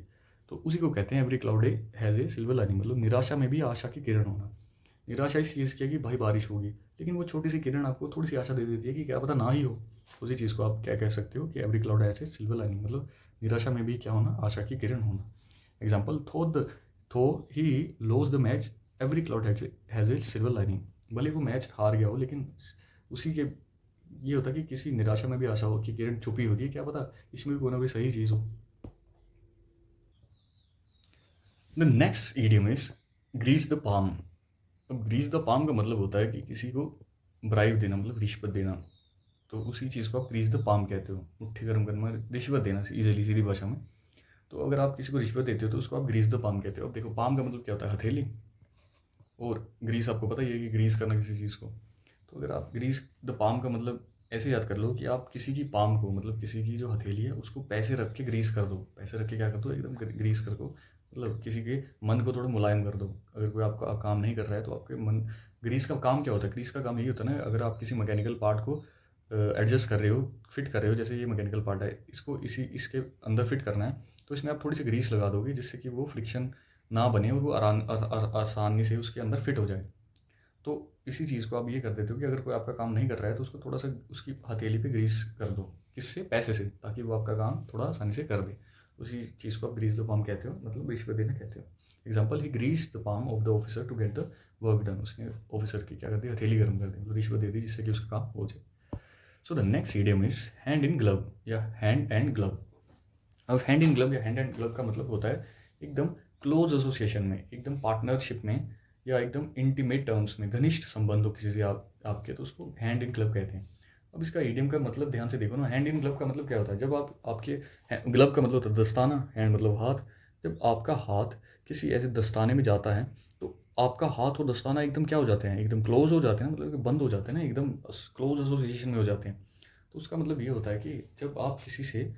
तो उसी को कहते हैं every cloud has a silver lining, मतलब निराशा में भी आशा की किरण होना। निराशा इस चीज़ की है कि भाई बारिश होगी, लेकिन वो छोटी सी किरण आपको थोड़ी सी आशा दे देती है कि क्या पता ना ही हो। उसी चीज़ को आप क्या कह सकते हो कि every cloud has a silver lining, मतलब निराशा में भी क्या होना, आशा की किरण होना। Example, though he lost the match, every cloud has a silver lining, भले वो मैच हार गया हो, लेकिन उसी के ये होता है कि किसी निराशा में भी आशा हो की किरण छुपी होती है, क्या पता इसमें भी कोई ना कोई सही चीज़ हो। The next idiom is grease the palm. अब ग्रीस द पाम का मतलब होता है कि किसी को ब्राइब देना, मतलब रिश्वत देना। तो उसी चीज़ को आप ग्रीस द पाम कहते हो, मुट्ठी गर्म करना, रिश्वत देना इजीली सीधी भाषा में। तो अगर आप किसी को रिश्वत देते हो तो उसको आप ग्रीस द पाम कहते हो। अब देखो, पाम का मतलब क्या होता है, हथेली, और ग्रीस आपको पता ही है कि ग्रीस करना किसी चीज़ को। तो अगर आप ग्रीस द पाम का मतलब ऐसे याद कर लो कि आप किसी की पाम को, मतलब किसी की जो हथेली है उसको पैसे रख के ग्रीस कर दो, पैसे रख के क्या कर दो, एकदम ग्रीस कर दो, मतलब किसी के मन को थोड़ा मुलायम कर दो। अगर कोई आपका काम नहीं कर रहा है तो आपके मन, ग्रीस का काम क्या होता है, ग्रीस का काम यही होता है ना, अगर आप किसी मैकेनिकल पार्ट को एडजस्ट कर रहे हो, फिट कर रहे हो, जैसे ये मैकेनिकल पार्ट है, इसको इसके अंदर फिट करना है, तो इसमें आप थोड़ी सी ग्रीस लगा दोगे जिससे कि वो फ्रिक्शन ना बने और वो आसानी से उसके अंदर फिट हो जाए। तो इसी चीज़ को आप ये कर देते हो कि अगर कोई आपका काम नहीं कर रहा है तो उसको थोड़ा सा उसकी हथेली पे ग्रीस कर दो, किससे, पैसे से, ताकि वो आपका काम थोड़ा आसानी से कर दे। उसी चीज़ को आप ग्रीस द पाम कहते हो, मतलब रिश्वत देना कहते हो। Example, he grease the palm of the officer to get the work done, उसने ऑफिसर की क्या कर दी, हथेली गर्म कर दी, मतलब रिश्वत दे दी जिससे कि उसका काम हो जाए। सो the next idiom is hand in glove या हैंड एंड ग्लव। अब हैंड इन ग्लव या हैंड एंड ग्लव का मतलब होता है एकदम क्लोज एसोसिएशन में, एकदम पार्टनरशिप में, या एकदम इंटीमेट टर्म्स में, घनिष्ठ संबंध हो किसी से आपके, तो उसको हैंड इन ग्लव कहते हैं। अब इसका इडियम का मतलब ध्यान से देखो ना, हैंड इन ग्लव का मतलब क्या होता है, जब आप आपके ग्लव का मतलब होता है दस्ताना, हैंड मतलब हाथ, जब आपका हाथ किसी ऐसे दस्ताने में जाता है तो आपका हाथ और दस्ताना एकदम क्या हो जाते हैं, एकदम क्लोज हो जाते हैं, मतलब कि बंद हो जाते हैं ना, एकदम क्लोज एसोसिएशन में हो जाते हैं। तो उसका मतलब ये होता है कि जब आप किसी से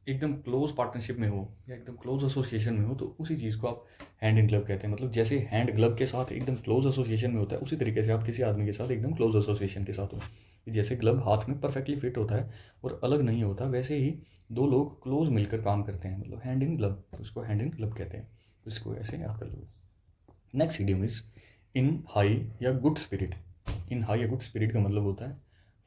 एकदम क्लोज पार्टनरशिप में हो या एकदम क्लोज एसोसिएशन में हो, तो उसी चीज़ को आप हैंड इन ग्लव कहते हैं। मतलब जैसे हैंड ग्लव के साथ एकदम क्लोज एसोसिएशन में होता है, उसी तरीके से आप किसी आदमी के साथ एकदम क्लोज एसोसिएशन के साथ हो। जैसे ग्लव हाथ में परफेक्टली फिट होता है और अलग नहीं होता, वैसे ही दो लोग क्लोज मिलकर काम करते हैं, मतलब हैंड इन ग्लव, उसको हैंड इन ग्लव कहते हैं। इसको ऐसे याद कर लो। Next idiom is in high या गुड स्पिरिट। इन हाई या गुड स्पिरिट का मतलब होता है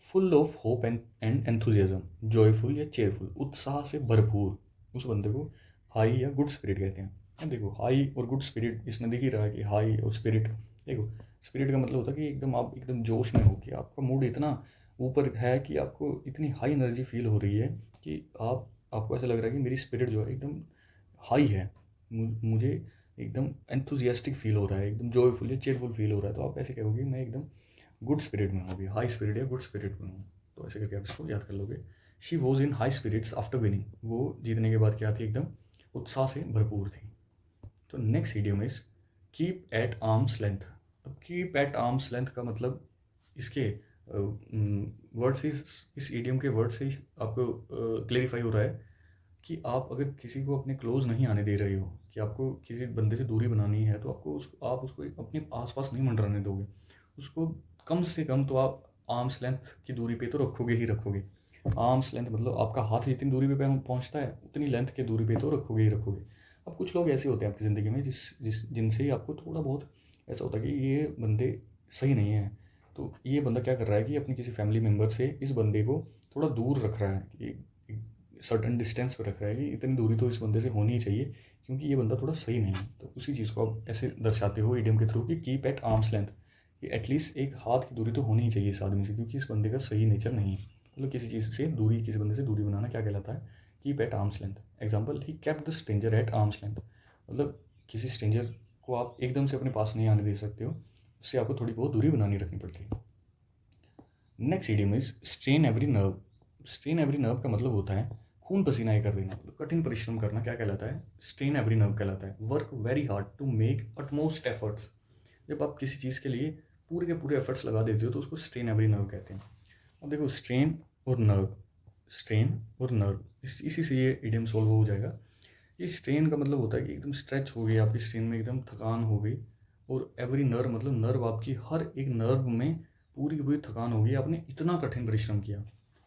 full of hope and enthusiasm, joyful या चेयरफुल, उत्साह से भरपूर, उस बंदे को हाई या गुड स्पिरिट कहते हैं। अब देखो, हाई और गुड स्पिरिट इसमें दिख ही रहा है कि हाई और स्पिरिट। देखो, स्पिरिट का मतलब होता है कि एकदम आप एकदम जोश में हो, कि आपका मूड इतना ऊपर है कि आपको इतनी हाई एनर्जी फील हो रही है कि आपको ऐसा लग रहा है कि मेरी स्पिरिट जो है एकदम हाई है, मुझे एकदम एंथुजियास्टिक फील हो रहा है, एकदम जॉयफुल या चेयरफुल फील हो रहा है, तो आप ऐसे कहोगे मैं एकदम गुड स्पिरिट में होगी, हाई स्पिरिट या गुड स्पिरिट में हूँ। तो ऐसे करके आप इसको याद कर लोगे। She was in high spirits after winning, वो जीतने के बाद क्या थी, एकदम उत्साह से भरपूर थी। तो next idiom is keep at arms length. अब कीप एट आर्म्स लेंथ का मतलब इसके वर्ड से, इस इडियम के वर्ड से ही आपको क्लेरिफाई हो रहा है कि आप अगर किसी को अपने क्लोज़ नहीं आने दे रहे हो, कि आपको किसी बंदे से दूरी बनानी है, तो आप उसको अपने आस-पास नहीं मंडराने दोगे। उसको कम से कम तो आप आर्म्स लेंथ की दूरी पे तो रखोगे ही रखोगे। आर्म्स लेंथ मतलब आपका हाथ जितनी दूरी पे पहुँचता है, उतनी लेंथ की दूरी पे तो रखोगे ही रखोगे। अब कुछ लोग ऐसे होते हैं आपकी ज़िंदगी में जिनसे ही आपको थोड़ा बहुत ऐसा होता है कि ये बंदे सही नहीं हैं। तो ये बंदा क्या कर रहा है कि अपनी किसी फैमिली मेंबर से इस बंदे को थोड़ा दूर रख रहा है, कि सर्टेन डिस्टेंस पे रख रहा है कि इतनी दूरी तो इस बंदे से होनी ही चाहिए, क्योंकि ये बंदा थोड़ा सही नहीं है। तो उसी चीज़ को आप ऐसे दर्शाते हो इडियम के थ्रू कि कीप एट आर्म्स लेंथ, कि एटलीस्ट एक हाथ की दूरी तो होनी ही चाहिए इस आदमी से, क्योंकि इस बंदे का सही नेचर नहीं है। मतलब किसी बंदे से दूरी बनाना क्या कहलाता है? Keep at arms length. Example, he kept the stranger eight arms length. मतलब किसी स्ट्रेंजर को आप एकदम से अपने पास नहीं आने दे सकते हो, उससे आपको थोड़ी बहुत दूरी बनानी रखनी पड़ती है। Next idiom is strain every nerve. Strain every nerve का मतलब होता है खून पसीना ये कर देना, मतलब कठिन परिश्रम करना। क्या कहलाता है? स्ट्रेन एवरी नर्व कहलाता है। Work very hard to make utmost efforts. जब आप किसी चीज़ के लिए पूरे के पूरे एफर्ट्स लगा देते हो तो उसको स्ट्रेन एवरी नर्व कहते हैं। अब देखो, स्ट्रेन और नर्व इसी से ये इडियम सॉल्व हो जाएगा। ये स्ट्रेन का मतलब होता है कि एकदम स्ट्रेच हो गई आपकी स्ट्रेन में, एकदम थकान हो गई। और एवरी नर्व मतलब नर्व, आपकी हर एक नर्व में पूरी की पूरी थकान हो गई। आपने इतना कठिन परिश्रम किया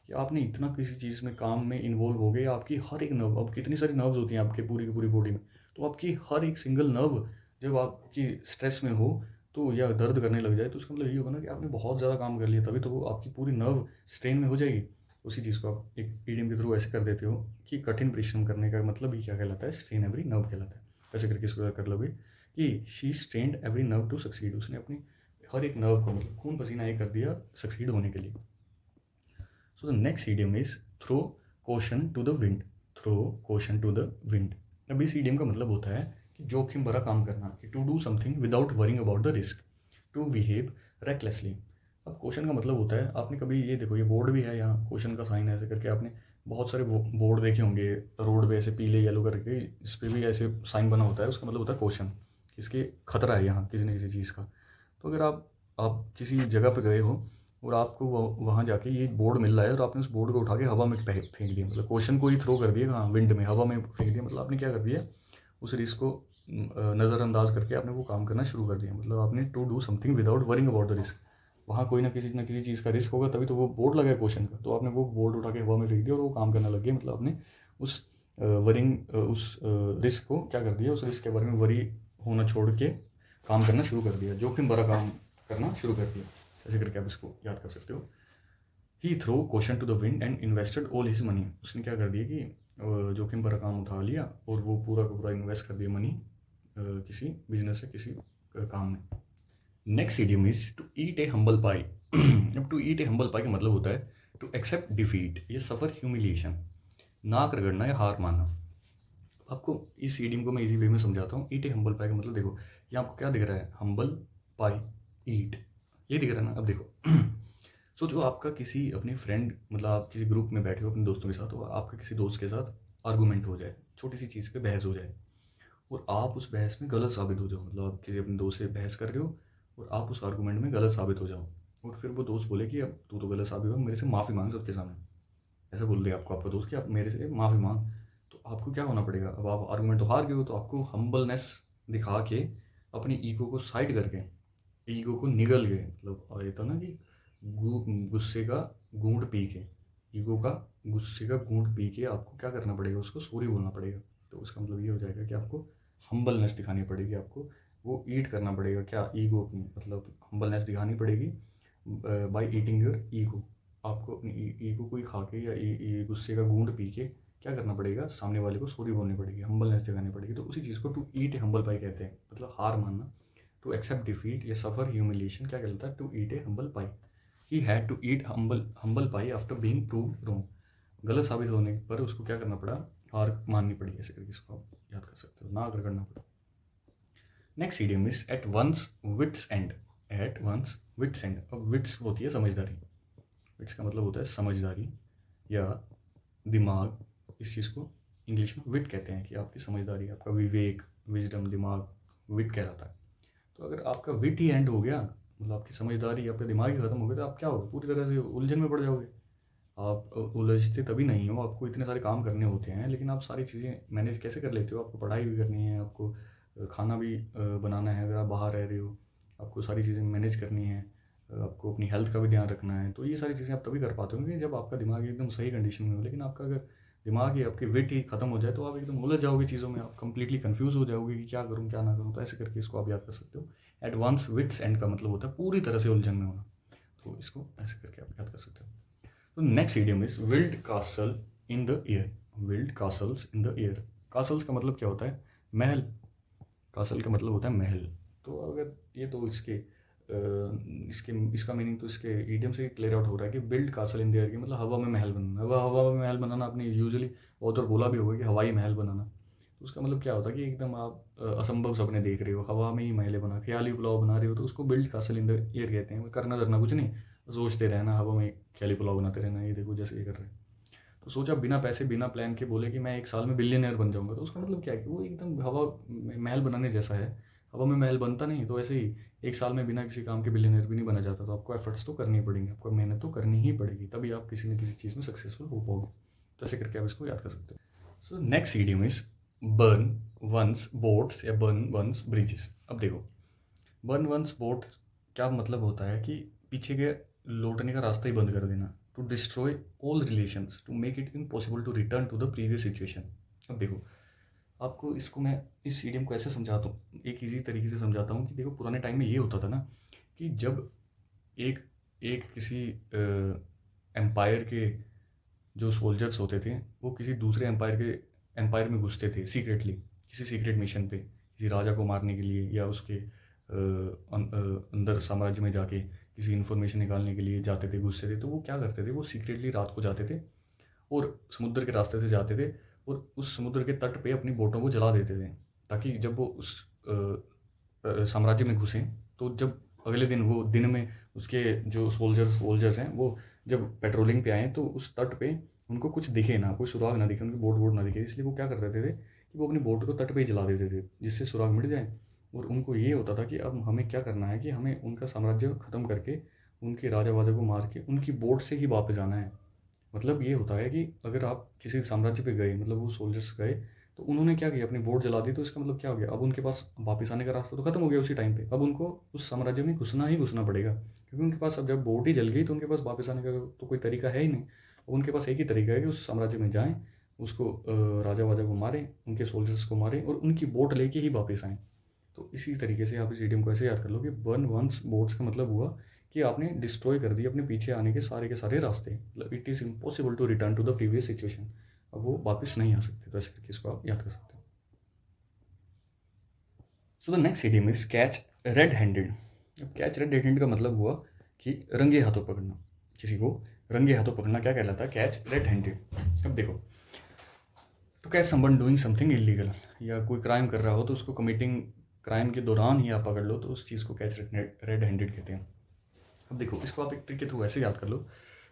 कि आपने इतना किसी चीज़ में काम में इन्वॉल्व हो गए, आपकी हर एक नर्व, अब कितनी सारी नर्व्स होती हैं आपके पूरी की पूरी बॉडी में, तो आपकी हर एक सिंगल नर्व जब आपकी स्ट्रेस में हो तो या दर्द करने लग जाए, तो उसका मतलब ये होगा ना कि आपने बहुत ज़्यादा काम कर लिया, तभी तो वो आपकी पूरी नर्व स्ट्रेन में हो जाएगी। उसी चीज़ को आप एक ईडियम के थ्रू ऐसे कर देते हो कि कठिन परिश्रम करने का मतलब ही क्या कहलाता है? स्ट्रेन एवरी नर्व कहलाता है। ऐसे करके इसको कर लोगे कि she strained every nerve to succeed. उसने अपनी हर एक नर्व को मतलब खून पसीना ये कर दिया सक्सीड होने के लिए। So the next idiom is throw caution to the wind. Throw caution to the wind. अब इस ईडियम का मतलब होता है कि जोखिम भरा काम करना, कि to do something without worrying about the risk, to behave recklessly. अब क्वेश्चन का मतलब होता है, आपने कभी ये देखो, ये बोर्ड भी है यहाँ, क्वेश्चन का साइन है ऐसे करके। आपने बहुत सारे बोर्ड देखे होंगे रोड पे ऐसे पीले येलो करके, इस पर भी ऐसे साइन बना होता है, उसका मतलब होता है क्वेश्चन, इसके खतरा है यहाँ किसी न किसी चीज़ का। तो अगर आप किसी जगह पे गए हो और आपको वहाँ जाके ये बोर्ड मिल रहा है और आपने उस बोर्ड को उठा के हवा में फेंक दिया, मतलब क्वेश्चन को ही थ्रो कर दिया, हाँ विंड में, हवा में फेंक दिया, मतलब आपने क्या कर दिया? उस रिस्क को नज़रअंदाज करके आपने वो काम करना शुरू कर दिया। मतलब आपने to do something without worrying about the risk. वहाँ कोई ना किसी चीज़ का रिस्क होगा, तभी तो वो बोर्ड लगा है क्वेश्चन का, तो आपने वो बोर्ड उठा के हवा में फेंक दिया और वो काम करना लग गया। मतलब आपने उस उस रिस्क को क्या कर दिया? उस रिस्क के बारे में वरी होना छोड़ के काम करना शुरू कर दिया, जोखिम भरा काम करना शुरू कर दिया। ऐसे करके आप इसको याद कर सकते हो। He throw caution to the wind and invested all his money. उसने क्या कर दिया कि जोखिम भरा काम उठा लिया और वो पूरा का पूरा इन्वेस्ट कर दिया मनी किसी बिजनेस से, किसी काम में। Next idiom is to eat a humble pie. अब टू ईट ए हम्बल पाई का मतलब होता है टू एक्सेप्ट डिफीट, ये सफ़र ह्यूमिलिएशन, नाक रगड़ना या हार मानना। आपको इस इडियम को मैं इजी वे में समझाता हूँ। ईट ए हम्बल पाई का मतलब देखो, ये आपको क्या दिख रहा है? हम्बल पाई, ईट, ये दिख रहा है ना? अब देखो सो जो आपका किसी अपने फ्रेंड, मतलब आप किसी ग्रुप में बैठे हो अपने दोस्तों के साथ, और आपका किसी दोस्त के साथ आर्गूमेंट हो जाए, छोटी सी चीज़ पे बहस हो जाए, और आप उस बहस में गलत साबित हो जाओ, मतलब आप किसी अपने दोस्त से बहस कर रहे हो और आप उस आर्गूमेंट में गलत साबित हो जाओ, और फिर वो दोस्त बोले कि अब तू तो गलत साबित हो, मेरे से माफ़ी मांग सबके सामने, ऐसा बोल दे आपको आपका दोस्त कि आप मेरे से माफ़ी मांग। तो आपको क्या होना पड़ेगा? अब आप आर्गूमेंट तो हार गए हो, तो आपको हम्बलनेस दिखा के, अपनी ईगो को साइड करके, ईगो को निगल के, मतलब ये था ना कि गुस्से का घूंट पी के, ईगो का गुस्से का घूंट पी के आपको क्या करना पड़ेगा? उसको सॉरी बोलना पड़ेगा। तो उसका मतलब ये हो जाएगा कि आपको हम्बलनेस दिखानी पड़ेगी, आपको वो ईट करना पड़ेगा, क्या? ईगो अपनी, मतलब हम्बलनेस दिखानी पड़ेगी बाय ईटिंग योर ईगो। आपको अपनी ईगो को ही खा के या गुस्से का घूंट पी के क्या करना पड़ेगा? सामने वाले को सॉरी बोलनी पड़ेगी, हम्बलनेस दिखानी पड़ेगी। तो उसी चीज़ को टू ईट हम्बल पाई कहते हैं, मतलब हार मानना। टू एक्सेप्ट डिफीट या सफ़र ह्यूमिलेशन क्या कहलाता है? To eat a humble pie. He had to eat humble pie after being prove wrong. गलत साबित होने पर उसको क्या करना पड़ा? हार माननी पड़ी। ऐसे करके इसको आप याद कर सकते हो, ना अगर करना पड़ा। Next idiom is at one's wits end. At one's wits end. अब विट्स होती है समझदारी, विट्स का मतलब होता है समझदारी या दिमाग। इस चीज़ को इंग्लिश में विट कहते हैं, कि आपकी समझदारी, आपका विवेक, विजडम, दिमाग, विट कहलाता है। तो अगर आपका विट ही एंड हो गया, मतलब आपकी समझदारी, आपका दिमाग ही खत्म हो गया, तो आप क्या होगे? पूरी तरह से उलझन में पड़ जाओगे। आप उलझते तभी नहीं हो, आपको इतने सारे काम करने होते हैं, लेकिन आप सारी चीज़ें मैनेज कैसे कर लेते हो? आपको पढ़ाई भी करनी है, आपको खाना भी बनाना है अगर आप बाहर रह रहे हो, आपको सारी चीज़ें मैनेज करनी है, आपको अपनी हेल्थ का भी ध्यान रखना है। तो ये सारी चीज़ें आप तभी कर पाते हो कि जब आपका दिमाग एकदम सही कंडीशन में हो। लेकिन आपका अगर दिमाग ही, आपकी विट ही खत्म हो जाए, तो आप एकदम उलझ जाओगे चीज़ों में, आप कंप्लीटली कंफ्यूज हो जाओगे कि क्या करूँ क्या ना करूँ। तो ऐसे करके इसको आप याद कर सकते हो। एट वंस विट्स एंड का मतलब होता है पूरी तरह से उलझन में होना। तो इसको ऐसे करके आप याद कर सकते हो। तो next idiom is build castle in the air. Build castles in the air. Castles का मतलब क्या होता है? महल। कासल का मतलब होता है महल। तो अगर ये तो इसका मीनिंग तो इसके ईडियम से क्लियर आउट हो रहा है कि build castle in the air की मतलब हवा में महल बनाना। हवा में महल बनाना आपने यूजुअली बहुत और बोला भी होगा कि हवाई महल बनाना। तो उसका मतलब क्या होता है कि एकदम आप असंभव सपने देख रहे हो, हवा में ही महल बना, ख्याली पुलाव बना रहे हो, तो उसको build castle in the air कहते हैं। करना धरना कुछ नहीं, सोचते रहना, हवा में ख्याली पुलाव बनाते रहना। ये देखो जैसे ये कर रहे हैं। तो सोचा बिना पैसे बिना प्लान के बोले कि मैं एक साल में बिलियनर बन जाऊंगा, तो उसका मतलब क्या है कि वो एकदम हवा में महल बनाने जैसा है। हवा में महल बनता नहीं, तो ऐसे ही एक साल में बिना किसी काम के बिलियनर भी नहीं बना जाता। तो आपको एफर्ट्स तो करनी पड़ेंगे, आपको मेहनत तो करनी ही पड़ेगी, तभी आप किसी न किसी चीज़ में सक्सेसफुल हो पाओगे। तो ऐसे करके आप इसको याद कर सकते हो। So next idiom is burn one's boats या बर्न वंस ब्रिजेस। अब देखो, बर्न वंस बोट क्या मतलब होता है कि पीछे के लौटने का रास्ता ही बंद कर देना। To destroy all relations, to make it impossible to return to the previous situation. अब देखो, आपको इसको मैं इस इडियम को ऐसे समझाता हूँ, एक इजी तरीके से समझाता हूँ कि देखो पुराने टाइम में ये होता था ना कि जब एक एक किसी एम्पायर के जो सोल्जर्स होते थे वो किसी दूसरे एम्पायर में घुसते थे सीक्रेटली, किसी सीक्रेट मिशन पे, किसी राजा को मारने के लिए या उसके अंदर साम्राज्य में जाके किसी इन्फॉर्मेशन निकालने के लिए जाते थे, घुसते थे। तो वो क्या करते थे, वो सीक्रेटली रात को जाते थे और समुद्र के रास्ते से जाते थे और उस समुद्र के तट पे अपनी बोटों को जला देते थे, ताकि जब वो उस साम्राज्य में घुसें तो जब अगले दिन वो दिन में उसके जो सोल्जर्स हैं वो जब पेट्रोलिंग पे आए तो उस तट पे उनको कुछ दिखे ना, कोई सुराग ना दिखे, उनकी बोट वोट ना दिखे। इसलिए वो क्या करते थे कि वो अपनी बोट को तट पे ही जला देते थे जिससे सुराग मिट जाए। और उनको ये होता था कि अब हमें क्या करना है कि हमें उनका साम्राज्य ख़त्म करके उनके राजा वाजा को मार के उनकी बोट से ही वापस आना है। मतलब ये होता है कि अगर आप किसी साम्राज्य पे गए, मतलब वो सोल्जर्स गए तो उन्होंने क्या किया, अपनी बोट जला दी, तो इसका मतलब क्या हो गया, अब उनके पास वापस आने का रास्ता तो खत्म हो गया उसी टाइम पे। अब उनको उस साम्राज्य में घुसना ही घुसना पड़ेगा, क्योंकि उनके पास अब जब बोट ही जल गई तो उनके पास वापस आने का तो कोई तरीका है ही नहीं। अब उनके पास एक ही तरीका है कि उस साम्राज्य में जाएं, उसको राजा वाजा को मारें, उनके सोल्जर्स को मारें और उनकी बोट लेके ही वापस आएँ। तो इसी तरीके से आप इस इडियम को ऐसे याद कर लो कि बर्न वंस बोट्स का मतलब हुआ कि आपने डिस्ट्रॉय कर दिए अपने पीछे आने के सारे रास्ते। मतलब it is impossible to return to the previous situation. अब वो वापस नहीं आ सकते। तो ऐसे करके इसको आप याद कर सकते हो। So the next idiom is catch red handed. अब कैच रेड हैंडेड का मतलब हुआ कि रंगे हाथों पकड़ना। किसी को रंगे हाथों पकड़ना क्या कहलाता है? Catch red handed. अब देखो, तो catch someone doing something illegal, या कोई क्राइम कर रहा हो तो उसको कमिटिंग क्राइम के दौरान ही आप पकड़ लो तो उस चीज़ को कैच रेड हैंडेड कहते हैं। अब देखो, इसको आप एक ट्रिक के थ्रू ऐसे याद कर लो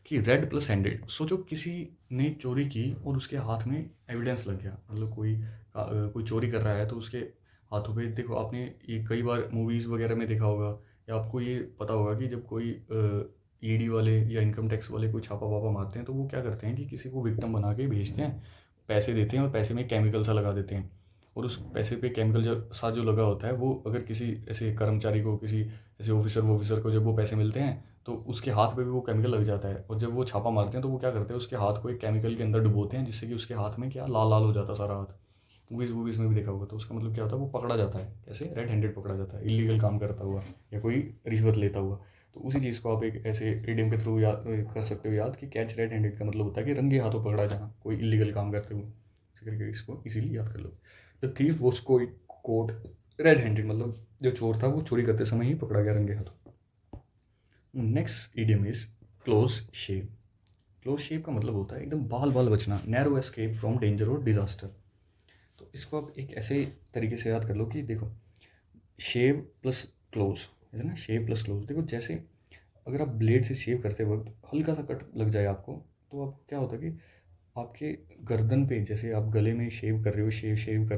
कि रेड प्लस हैंडेड। सोचो किसी ने चोरी की और उसके हाथ में एविडेंस लग गया, मतलब कोई चोरी कर रहा है तो उसके हाथों पे, देखो आपने ये कई बार मूवीज़ वगैरह में देखा होगा या आपको ये पता होगा कि जब कोई ईडी वाले या इनकम टैक्स वाले कोई छापा वापा मारते हैं तो वो क्या करते हैं कि किसी को विक्टिम बना के भेजते हैं, पैसे देते हैं और पैसे में केमिकल सा लगा देते हैं। और उस पैसे पे केमिकल जो लगा होता है वो अगर किसी ऐसे कर्मचारी को, किसी ऐसे ऑफिसर को जब वो पैसे मिलते हैं तो उसके हाथ पे भी वो केमिकल लग जाता है। और जब वो छापा मारते हैं तो वो क्या करते हैं, उसके हाथ को एक केमिकल के अंदर डुबोते हैं जिससे कि उसके हाथ में क्या लाल लाल हो जाता है सारा हाथ। मूवीज़ में भी देखा होगा। तो उसका मतलब क्या होता है, वो पकड़ा जाता है। कैसे? रेड हैंडेड पकड़ा जाता है, इलीगल काम करता हुआ या कोई रिश्वत लेता हुआ। तो उसी चीज़ को आप एक ऐसे इडियम के थ्रू याद कर सकते हो याद कि कैच रेड हैंडेड का मतलब होता है कि रंगे हाथों पकड़ा जाना कोई इलीगल काम करते हुए। इस करके इसको इजीली याद कर लो। The thief was caught red handed, मतलब जो चोर था वो चोरी करते समय ही पकड़ा गया रंगे हाथों। Next idiom is close shave. Close shave का मतलब होता है एकदम बाल बाल बचना, नैरो एस्केप फ्रॉम डेंजर और डिजास्टर। तो इसको आप एक ऐसे तरीके से याद कर लो कि देखो, शेव प्लस क्लोज, है ना, शेव प्लस क्लोज। देखो जैसे अगर आप ब्लेड से शेव करते वक्त हल्का सा कट लग जाए आपको, तो आपको क्या होता है कि आपके गर्दन पे, जैसे आप गले में शेव कर रहे हो, शेविंग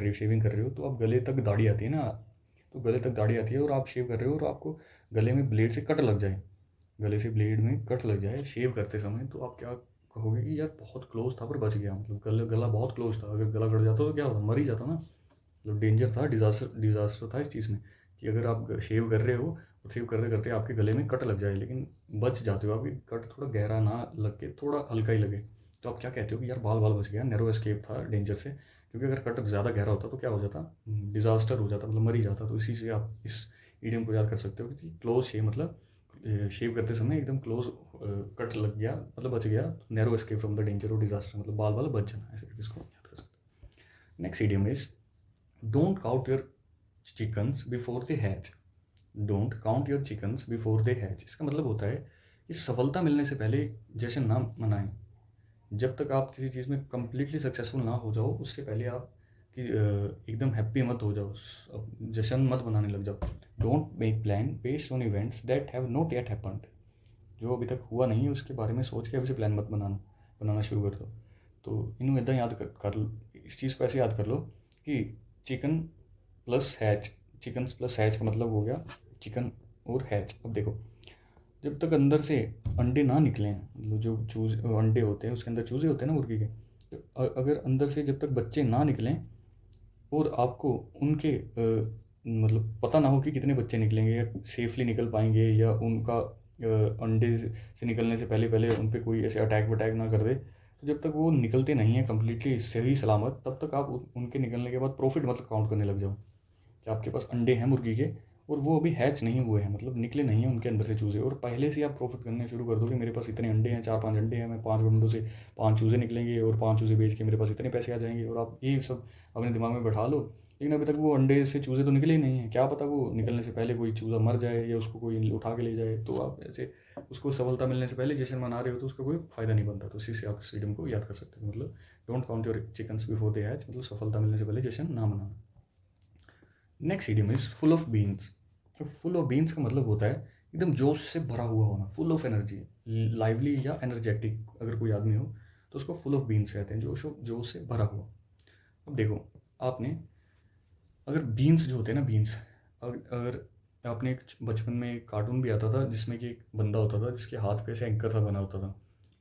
कर रहे हो, तो आप गले तक दाढ़ी आती है ना, तो गले तक दाढ़ी आती है और आप शेव कर रहे हो और आपको गले में ब्लेड से कट लग जाए, गले से ब्लेड में कट लग जाए शेव करते समय, तो आप क्या कहोगे कि यार बहुत क्लोज था पर बच गया, मतलब गला बहुत क्लोज था, अगर गला कट जाता तो क्या होता, मर ही जाता ना। मतलब डेंजर था, डिज़ास्टर था इस चीज़ में कि अगर आप शेव कर रहे हो और शेव करते करते आपके गले में कट लग जाए, लेकिन बच जाते हो, आपकी कट थोड़ा गहरा ना लग के थोड़ा हल्का ही लगे, तो आप क्या कहते हो कि यार बाल बाल बच गया, नैरो एस्केप था डेंजर से। क्योंकि अगर कट ज़्यादा गहरा होता तो क्या हो जाता, डिज़ास्टर हो जाता, मतलब मर ही जाता। तो इसी से आप इस ईडियम को याद कर सकते हो कि क्लोज शेव मतलब शेव करते समय एकदम क्लोज कट लग गया मतलब बच गया, narrow escape from the danger और डिजास्टर, मतलब बाल बाल बच जाना, ऐसे करके इसको याद कर सकते हो। Next idiom is don't count your chickens before they hatch. Don't count your chickens before they hatch, इसका मतलब होता है कि सफलता मिलने से पहले जश्न ना मनाएं। जब तक आप किसी चीज़ में कम्प्लीटली सक्सेसफुल ना हो जाओ, उससे पहले आप कि एकदम हैप्पी मत हो जाओ, जश्न मत बनाने लग जाओ। Don't make plan based on events that have not yet happened. जो अभी तक हुआ नहीं है उसके बारे में सोच के अभी से प्लान मत बनाना शुरू कर दो। तो इनू इदा याद कर लो, इस चीज़ को ऐसे याद कर लो कि chicken plus hatch, chicken plus hatch का मतलब हो गया चिकन और हैच। अब देखो, जब तक अंदर से अंडे ना निकलें, मतलब जो चूज अंडे होते हैं उसके अंदर चूजे होते हैं ना मुर्गी के, तो अगर अंदर से जब तक बच्चे ना निकलें और आपको उनके मतलब पता ना हो कि कितने बच्चे निकलेंगे या सेफली निकल पाएंगे, या उनका अंडे से निकलने से पहले पहले उन पर कोई ऐसे अटैक वटैक ना कर दे, तो जब तक वो निकलते नहीं हैं कम्प्लीटली सही सलामत, तब तक आप उनके निकलने के बाद प्रॉफिट मतलब काउंट करने लग जाओ कि आपके पास अंडे हैं मुर्गी के और वो अभी हैच नहीं हुए हैं, मतलब निकले नहीं हैं उनके अंदर से चूज़े, और पहले से आप प्रॉफिट करने शुरू कर दो कि मेरे पास इतने अंडे हैं, 4-5 अंडे हैं, मैं 5 अंडों से 5 चूज़े निकलेंगे और 5 चूज़े बेच के मेरे पास इतने पैसे आ जाएंगे, और आप ये सब अपने दिमाग में बैठा लो। लेकिन अभी तक वो अंडे से चूज़े तो निकले ही नहीं हैं, क्या पता वो निकलने से पहले कोई चूज़ा मर जाए या उसको कोई उठा के ले जाए, तो आप ऐसे उसको सफलता मिलने से पहले जश्न मना रहे हो तो उसका कोई फ़ायदा नहीं बनता। तो इसी से आप स्टेडियम को याद कर सकते हो, मतलब don't count your chickens before they hatch, मतलब सफलता मिलने से पहले जश्न ना मनाना। Next idiom is full of beans. तो फुल ऑफ बीन्स का मतलब होता है एकदम जोश से भरा हुआ होना, फुल ऑफ एनर्जी, लाइवली या एनर्जेटिक अगर कोई आदमी हो तो उसको फुल ऑफ बीन्स कहते हैं, जोश से भरा हुआ। अब देखो, आपने अगर बीन्स जो होते हैं ना, बीन्स, अगर आपने एक बचपन में एक कार्टून भी आता था जिसमें कि एक बंदा होता था जिसके हाथ पे से एंकर सा बना होता था,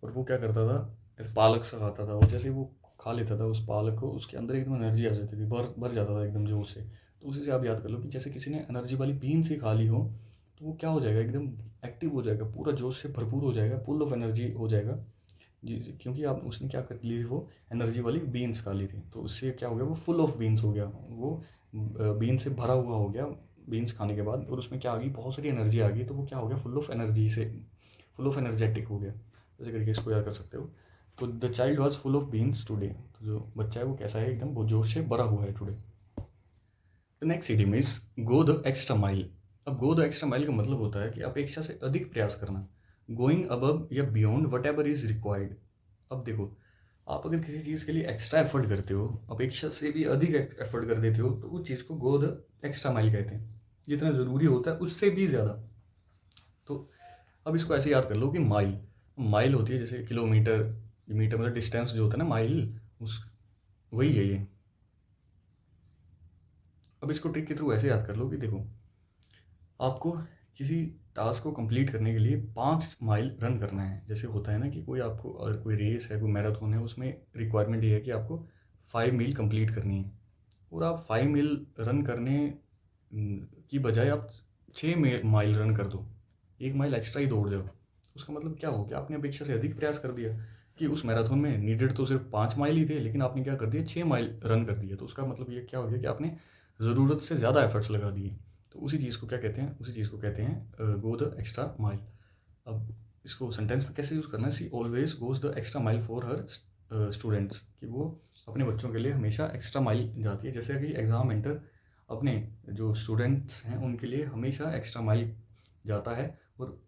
और वो क्या करता था, ऐसे पालक सा खाता था, और जैसे ही वो खा लेता था उस पालक को, उसके अंदर एकदम एनर्जी आ जाती थी, भर भर जाता था एकदम जोर से। तो उसी से आप याद कर लो कि जैसे किसी ने एनर्जी वाली बीन्स ही खा ली हो, तो वो क्या हो जाएगा, एकदम एक्टिव हो जाएगा, पूरा जोश से भरपूर हो जाएगा, फुल ऑफ एनर्जी हो जाएगा। जी, क्योंकि आप उसने क्या कर ली, वो एनर्जी वाली बीन्स खा ली थी, तो उससे क्या हो गया, वो फुल ऑफ बीन्स हो गया, वो बीन्स से भरा हुआ हो गया बीन्स खाने के बाद, और उसमें क्या आ गई, बहुत सारी एनर्जी आ गई, तो वो क्या हो गया, फुल ऑफ एनर्जी से फुल ऑफ एनर्जेटिक हो गया। ऐसे करके इसको याद कर सकते हो। तो the child was full of beans today, तो जो बच्चा है वो कैसा है, एकदम बहुत जोश से भरा हुआ है today. The next idiom is go the extra mile. अब गो द एक्स्ट्रा माइल का मतलब होता है कि अपेक्षा से अधिक प्रयास करना, गोइंग अबव या beyond what ever is required. अब देखो, आप अगर किसी चीज़ के लिए एक्स्ट्रा एफर्ट करते हो, अपेक्षा से भी अधिक एफर्ट कर देते हो, तो उस चीज़ को गो द एक्स्ट्रा माइल कहते हैं, जितना ज़रूरी होता है उससे भी ज़्यादा। तो अब इसको ऐसे याद कर लो कि माइल, माइल होती है जैसे किलोमीटर, मीटर मतलब डिस्टेंस जो होता है ना, माइल, उस वही है ये। अब इसको ट्रिक के थ्रू ऐसे याद कर लो कि देखो, आपको किसी टास्क को कंप्लीट करने के लिए 5 माइल रन करना है। जैसे होता है ना कि कोई आपको, अगर कोई रेस है, कोई मैराथन है, उसमें रिक्वायरमेंट ये है कि आपको 5 मील कंप्लीट करनी है, और आप 5 मील रन करने की बजाय आप 6 माइल रन कर दो, 1 माइल एक्स्ट्रा ही दौड़ जाओ। उसका मतलब क्या हो गया, आपने अपेक्षा से अधिक प्रयास कर दिया कि उस मैराथन में नीडेड तो सिर्फ 5 माइल ही थे, लेकिन आपने क्या कर दिया, 6 माइल रन कर दिया। तो उसका मतलब ये क्या हो गया कि आपने ज़रूरत से ज़्यादा एफर्ट्स लगा दिए। तो उसी चीज़ को क्या कहते हैं, उसी चीज़ को कहते हैं गो द एक्स्ट्रा माइल। अब इसको सेंटेंस में कैसे यूज़ करना है, she always goes the extra mile for her students, कि वो अपने बच्चों के लिए हमेशा एक्स्ट्रा माइल जाती है। जैसे कि एग्ज़ाम एंटर अपने जो स्टूडेंट्स हैं उनके लिए हमेशा एक्स्ट्रा माइल जाता है, और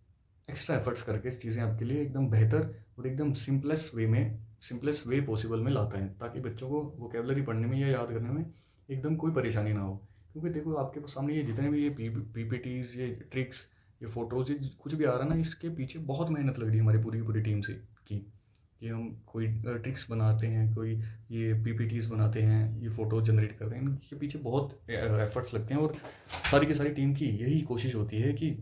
एक्स्ट्रा एफर्ट्स करके चीज़ें आपके लिए एकदम बेहतर और एकदम सिंपलेस्ट वे पॉसिबल में लाता है, ताकि बच्चों को वोकेबलरी पढ़ने में या याद करने में एकदम कोई परेशानी ना हो। क्योंकि देखो, आपके सामने ये जितने भी ये पीपीटीज, ये ट्रिक्स, ये फोटोज, ये कुछ भी आ रहा है ना, इसके पीछे बहुत मेहनत लग रही है हमारी पूरी की पूरी टीम से की, कि हम कोई ट्रिक्स बनाते हैं, कोई ये पीपीटीज बनाते हैं, ये फ़ोटो जनरेट करते हैं, इनके पीछे बहुत एफर्ट्स लगते हैं, और सारी की सारी टीम की यही कोशिश होती है कि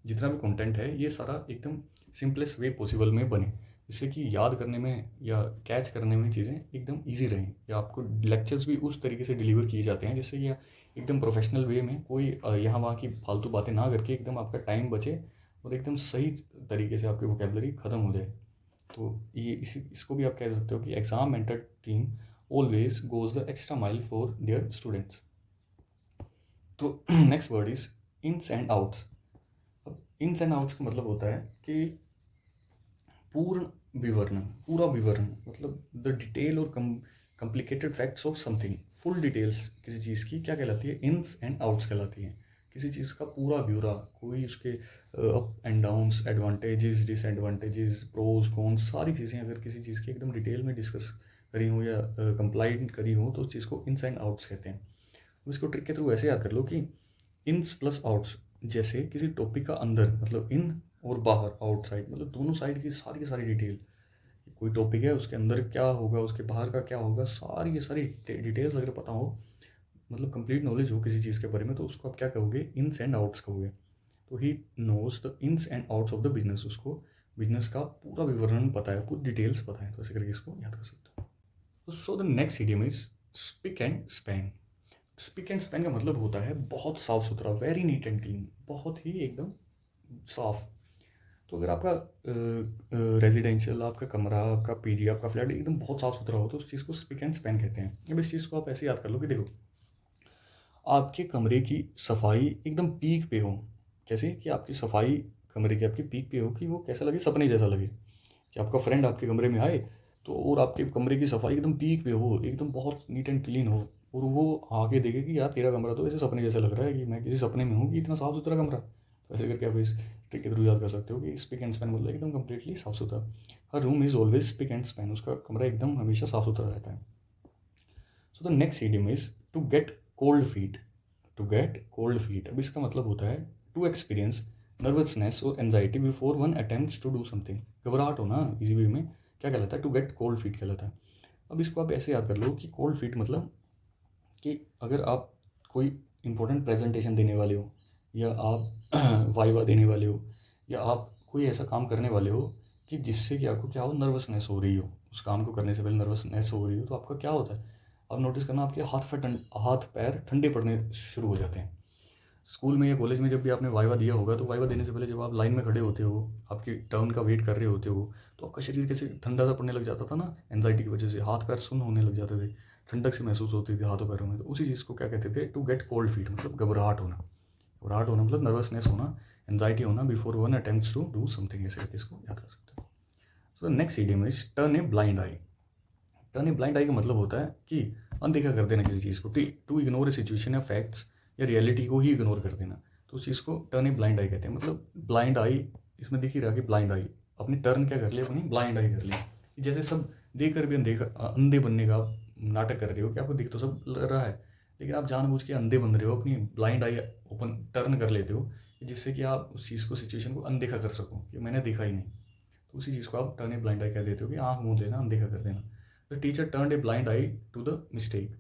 जितना भी कंटेंट है ये सारा एकदम सिंपलेस्ट वे पॉसिबल में बने, जिससे कि याद करने में या कैच करने में चीज़ें एकदम ईजी रहें, या आपको लेक्चर्स भी उस तरीके से डिलीवर किए जाते हैं जिससे कि एकदम प्रोफेशनल वे में कोई यहाँ वहाँ की फालतू बातें ना करके एकदम आपका टाइम बचे और एकदम सही तरीके से आपकी वोकेबलरी ख़त्म हो जाए। तो ये इसको भी आप कह सकते हो कि exam mentor team always goes the extra mile for their students. तो next word is ins and outs. अब इन्स एंड आउट्स का मतलब होता है कि पूर्ण विवरण, पूरा विवरण, मतलब द डिटेल और complicated facts of something. Full details किसी चीज़ की क्या कहलाती है? इन्स एंड आउट्स कहलाती है। किसी चीज़ का पूरा ब्यौरा, कोई उसके up and downs, advantages, disadvantages, pros cons, सारी चीज़ें अगर किसी चीज़ की एकदम डिटेल में डिस्कस करी हो या कंप्लाइन करी हो तो उस चीज़ को इन्स एंड आउट्स कहते हैं। अब इसको ट्रिक के थ्रू ऐसे याद कर लो कि इन्स प्लस आउट्स, जैसे किसी टॉपिक का अंदर मतलब इन और बाहर आउटसाइड, मतलब दोनों साइड की सारी डिटेल। कोई टॉपिक है उसके अंदर क्या होगा, उसके बाहर का क्या होगा, सारी की सारी डिटेल्स अगर पता हो, मतलब कंप्लीट नॉलेज हो किसी चीज़ के बारे में, तो उसको आप क्या कहोगे? इन्स एंड आउट्स कहोगे। तो he knows the ins and outs of the business, उसको बिजनेस का पूरा विवरण पता है, पूरी डिटेल्स पता है। तो ऐसे करके इसको याद कर सकते हो। So the next idiom is speak and span. Speak and span का मतलब होता है बहुत साफ सुथरा, वेरी नीट एंड क्लीन, बहुत ही एकदम साफ। तो अगर आपका रेजिडेंशियल, आपका कमरा, आपका पीजी, आपका फ्लैट एकदम बहुत साफ सुथरा हो तो उस चीज़ को स्पिक एंड स्पैन कहते हैं। अब इस चीज़ को आप ऐसे याद कर लो कि देखो, आपके कमरे की सफाई एकदम पीक पे हो। कैसे? कि आपकी सफाई कमरे की आपकी पीक पे हो, कि वो कैसा लगे? सपने जैसा लगे। कि आपका फ्रेंड आपके कमरे में आए तो और आपके कमरे की सफाई एकदम पीक पे हो, एकदम बहुत नीट एंड क्लीन हो, और वो आके देखे कि यार तेरा कमरा तो ऐसे सपने जैसा लग रहा है, कि मैं किसी सपने में हूँ कि इतना साफ सुथरा कमरा। तो ऐसे करके आप इस ट्रिक के थ्रू याद कर सकते हो कि स्पिक एंड स्पैन मतलब एकदम कम्प्लीटली साफ सुथरा। Her room is always spick and span, उसका कमरा एकदम हमेशा साफ सुथरा रहता है। So the next idiom is to get cold feet. To get cold feet, अब इसका मतलब होता है टू एक्सपीरियंस नर्वसनेस और anxiety before one attempts to do something. घबराहट होना इजी वे में क्या कहलाता है? टू गेट कोल्ड फीट कहलाता है। अब इसको आप ऐसे याद कर लो कि कोल्ड फीट मतलब कि अगर आप कोई इंपॉर्टेंट प्रेजेंटेशन देने वाले हो, या आप वाइवा देने वाले हो, या आप कोई ऐसा काम करने वाले हो कि जिससे कि आपको क्या हो, नर्वसनेस हो रही हो, उस काम को करने से पहले नर्वसनेस हो रही हो, तो आपका क्या होता है? आप नोटिस करना, आपके हाथ पैर ठंडे पड़ने शुरू हो जाते हैं। स्कूल में या कॉलेज में जब भी आपने वाइवा दिया होगा, तो वाइवा देने से पहले जब आप लाइन में खड़े होते हो, आपकी टर्न का वेट कर रहे होते हो, तो आपका शरीर कैसे ठंडा सा पड़ने लग जाता था ना, एंजाइटी की वजह से हाथ पैर सुन्न होने लग जाते थे, ठंडक से महसूस होती थी हाथों पैरों में। तो उसी चीज़ को क्या कहते थे? टू गेट कोल्ड फीट, मतलब घबराहट होना। घबराहट होना मतलब नर्वसनेस होना, एंजाइटी होना before one attempts to do something. ऐसे करके इसको याद कर सकते हो। So the next idiom is turn a blind eye. Turn a blind eye का मतलब होता है कि अनदेखा कर देना किसी चीज़ को, टू इग्नोर ए सिचुएशन या फैक्ट्स या रियलिटी को ही इग्नोर कर देना। तो उस चीज़ को टर्न ए ब्लाइंड आई कहते हैं। मतलब ब्लाइंड आई, इसमें दिख ही रहा कि ब्लाइंड आई, अपनी टर्न क्या कर लिया? अपनी ब्लाइंड आई कर ली। जैसे सब देख कर भी अंधे बनने का नाटक कर रहे हो कि आपको दिख तो सब लग रहा है, लेकिन आप जानबूझ के अंधे बन रहे हो, अपनी ब्लाइंड आई ओपन टर्न कर लेते हो, जिससे कि आप उस चीज़ को, सिचुएशन को अनदेखा कर सको, कि मैंने देखा ही नहीं। तो उसी चीज़ को आप टर्न ए ब्लाइंड आई कह देते हो, कि आँख मूंद लेना, अनदेखा कर देना। The teacher turn a blind eye to the mistake,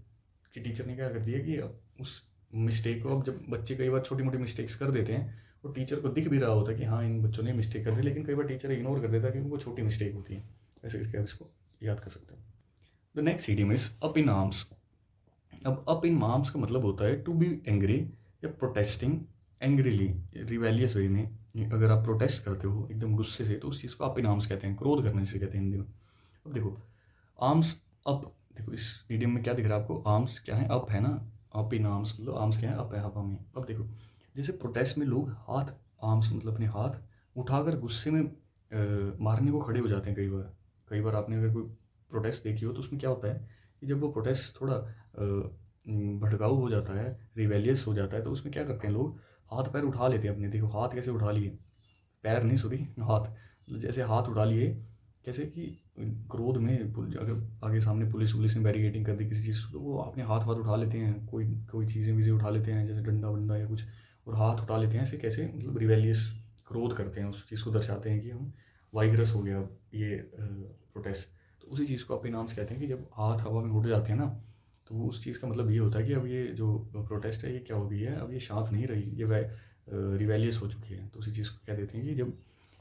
कि टीचर ने क्या कर दिया कि उस मिस्टेक को, अब जब बच्चे कई बार छोटी मोटी मिस्टेक्स कर देते हैं, और टीचर को दिख भी रहा होता है कि हाँ इन बच्चों ने मिस्टेक कर दी, लेकिन कई बार टीचर इग्नोर कर देता है कि उनको छोटी मिस्टेक होती है। ऐसे करके आप इसको याद कर सकते हो। The next idiom is up in arms. अब अप इन आर्म्स का मतलब होता है टू बी एंग्री या प्रोटेस्टिंग एंग्रीली, रिवेलियस वे में। अगर आप प्रोटेस्ट करते हो एकदम गुस्से से, तो उस चीज़ को अप इन आर्म्स कहते हैं, क्रोध करने से कहते हैं हिंदी में। अब देखो, आर्म्स अप, देखो इस मीडियम में क्या दिख रहा है आपको? आर्म्स क्या है? अप है ना। अप इन आर्म्स मतलब आर्म्स क्या है? अप है, हवा में। अब देखो, जैसे प्रोटेस्ट में लोग हाथ, आर्म्स मतलब अपने हाथ उठाकर गुस्से में मारने को खड़े हो जाते हैं। कई बार आपने अगर कोई प्रोटेस्ट देखी हो, तो उसमें क्या होता है कि जब वो प्रोटेस्ट थोड़ा भड़काऊ हो जाता है, रिवेलियस हो जाता है, तो उसमें क्या करते हैं लोग? हाथ पैर उठा लेते हैं अपने। देखो हाथ कैसे उठा लिए, पैर नहीं, सॉरी, हाथ। जैसे हाथ उठा लिए, कैसे कि क्रोध में अगर आगे सामने पुलिस ने बैरिकेडिंग कर दी किसी चीज़, तो वो अपने हाथ वाथ उठा लेते हैं, कोई चीज़ें वीज़ें उठा लेते हैं, जैसे डंडा वंडा या कुछ, और हाथ उठा लेते हैं ऐसे। कैसे? मतलब रिवेलियस, क्रोध करते हैं, उस चीज़ को दर्शाते हैं कि हम वाइगरस हो गया ये प्रोटेस्ट। तो उसी चीज़ को अपने नाम से कहते हैं कि जब हाथ हवा में उड़ जाते हैं ना, तो वो उस चीज़ का मतलब ये होता है कि अब ये जो प्रोटेस्ट है ये क्या हो गई है, अब ये शांत नहीं रही, ये रिवेलियस हो चुकी है। तो उसी चीज़ को कह देते हैं कि जब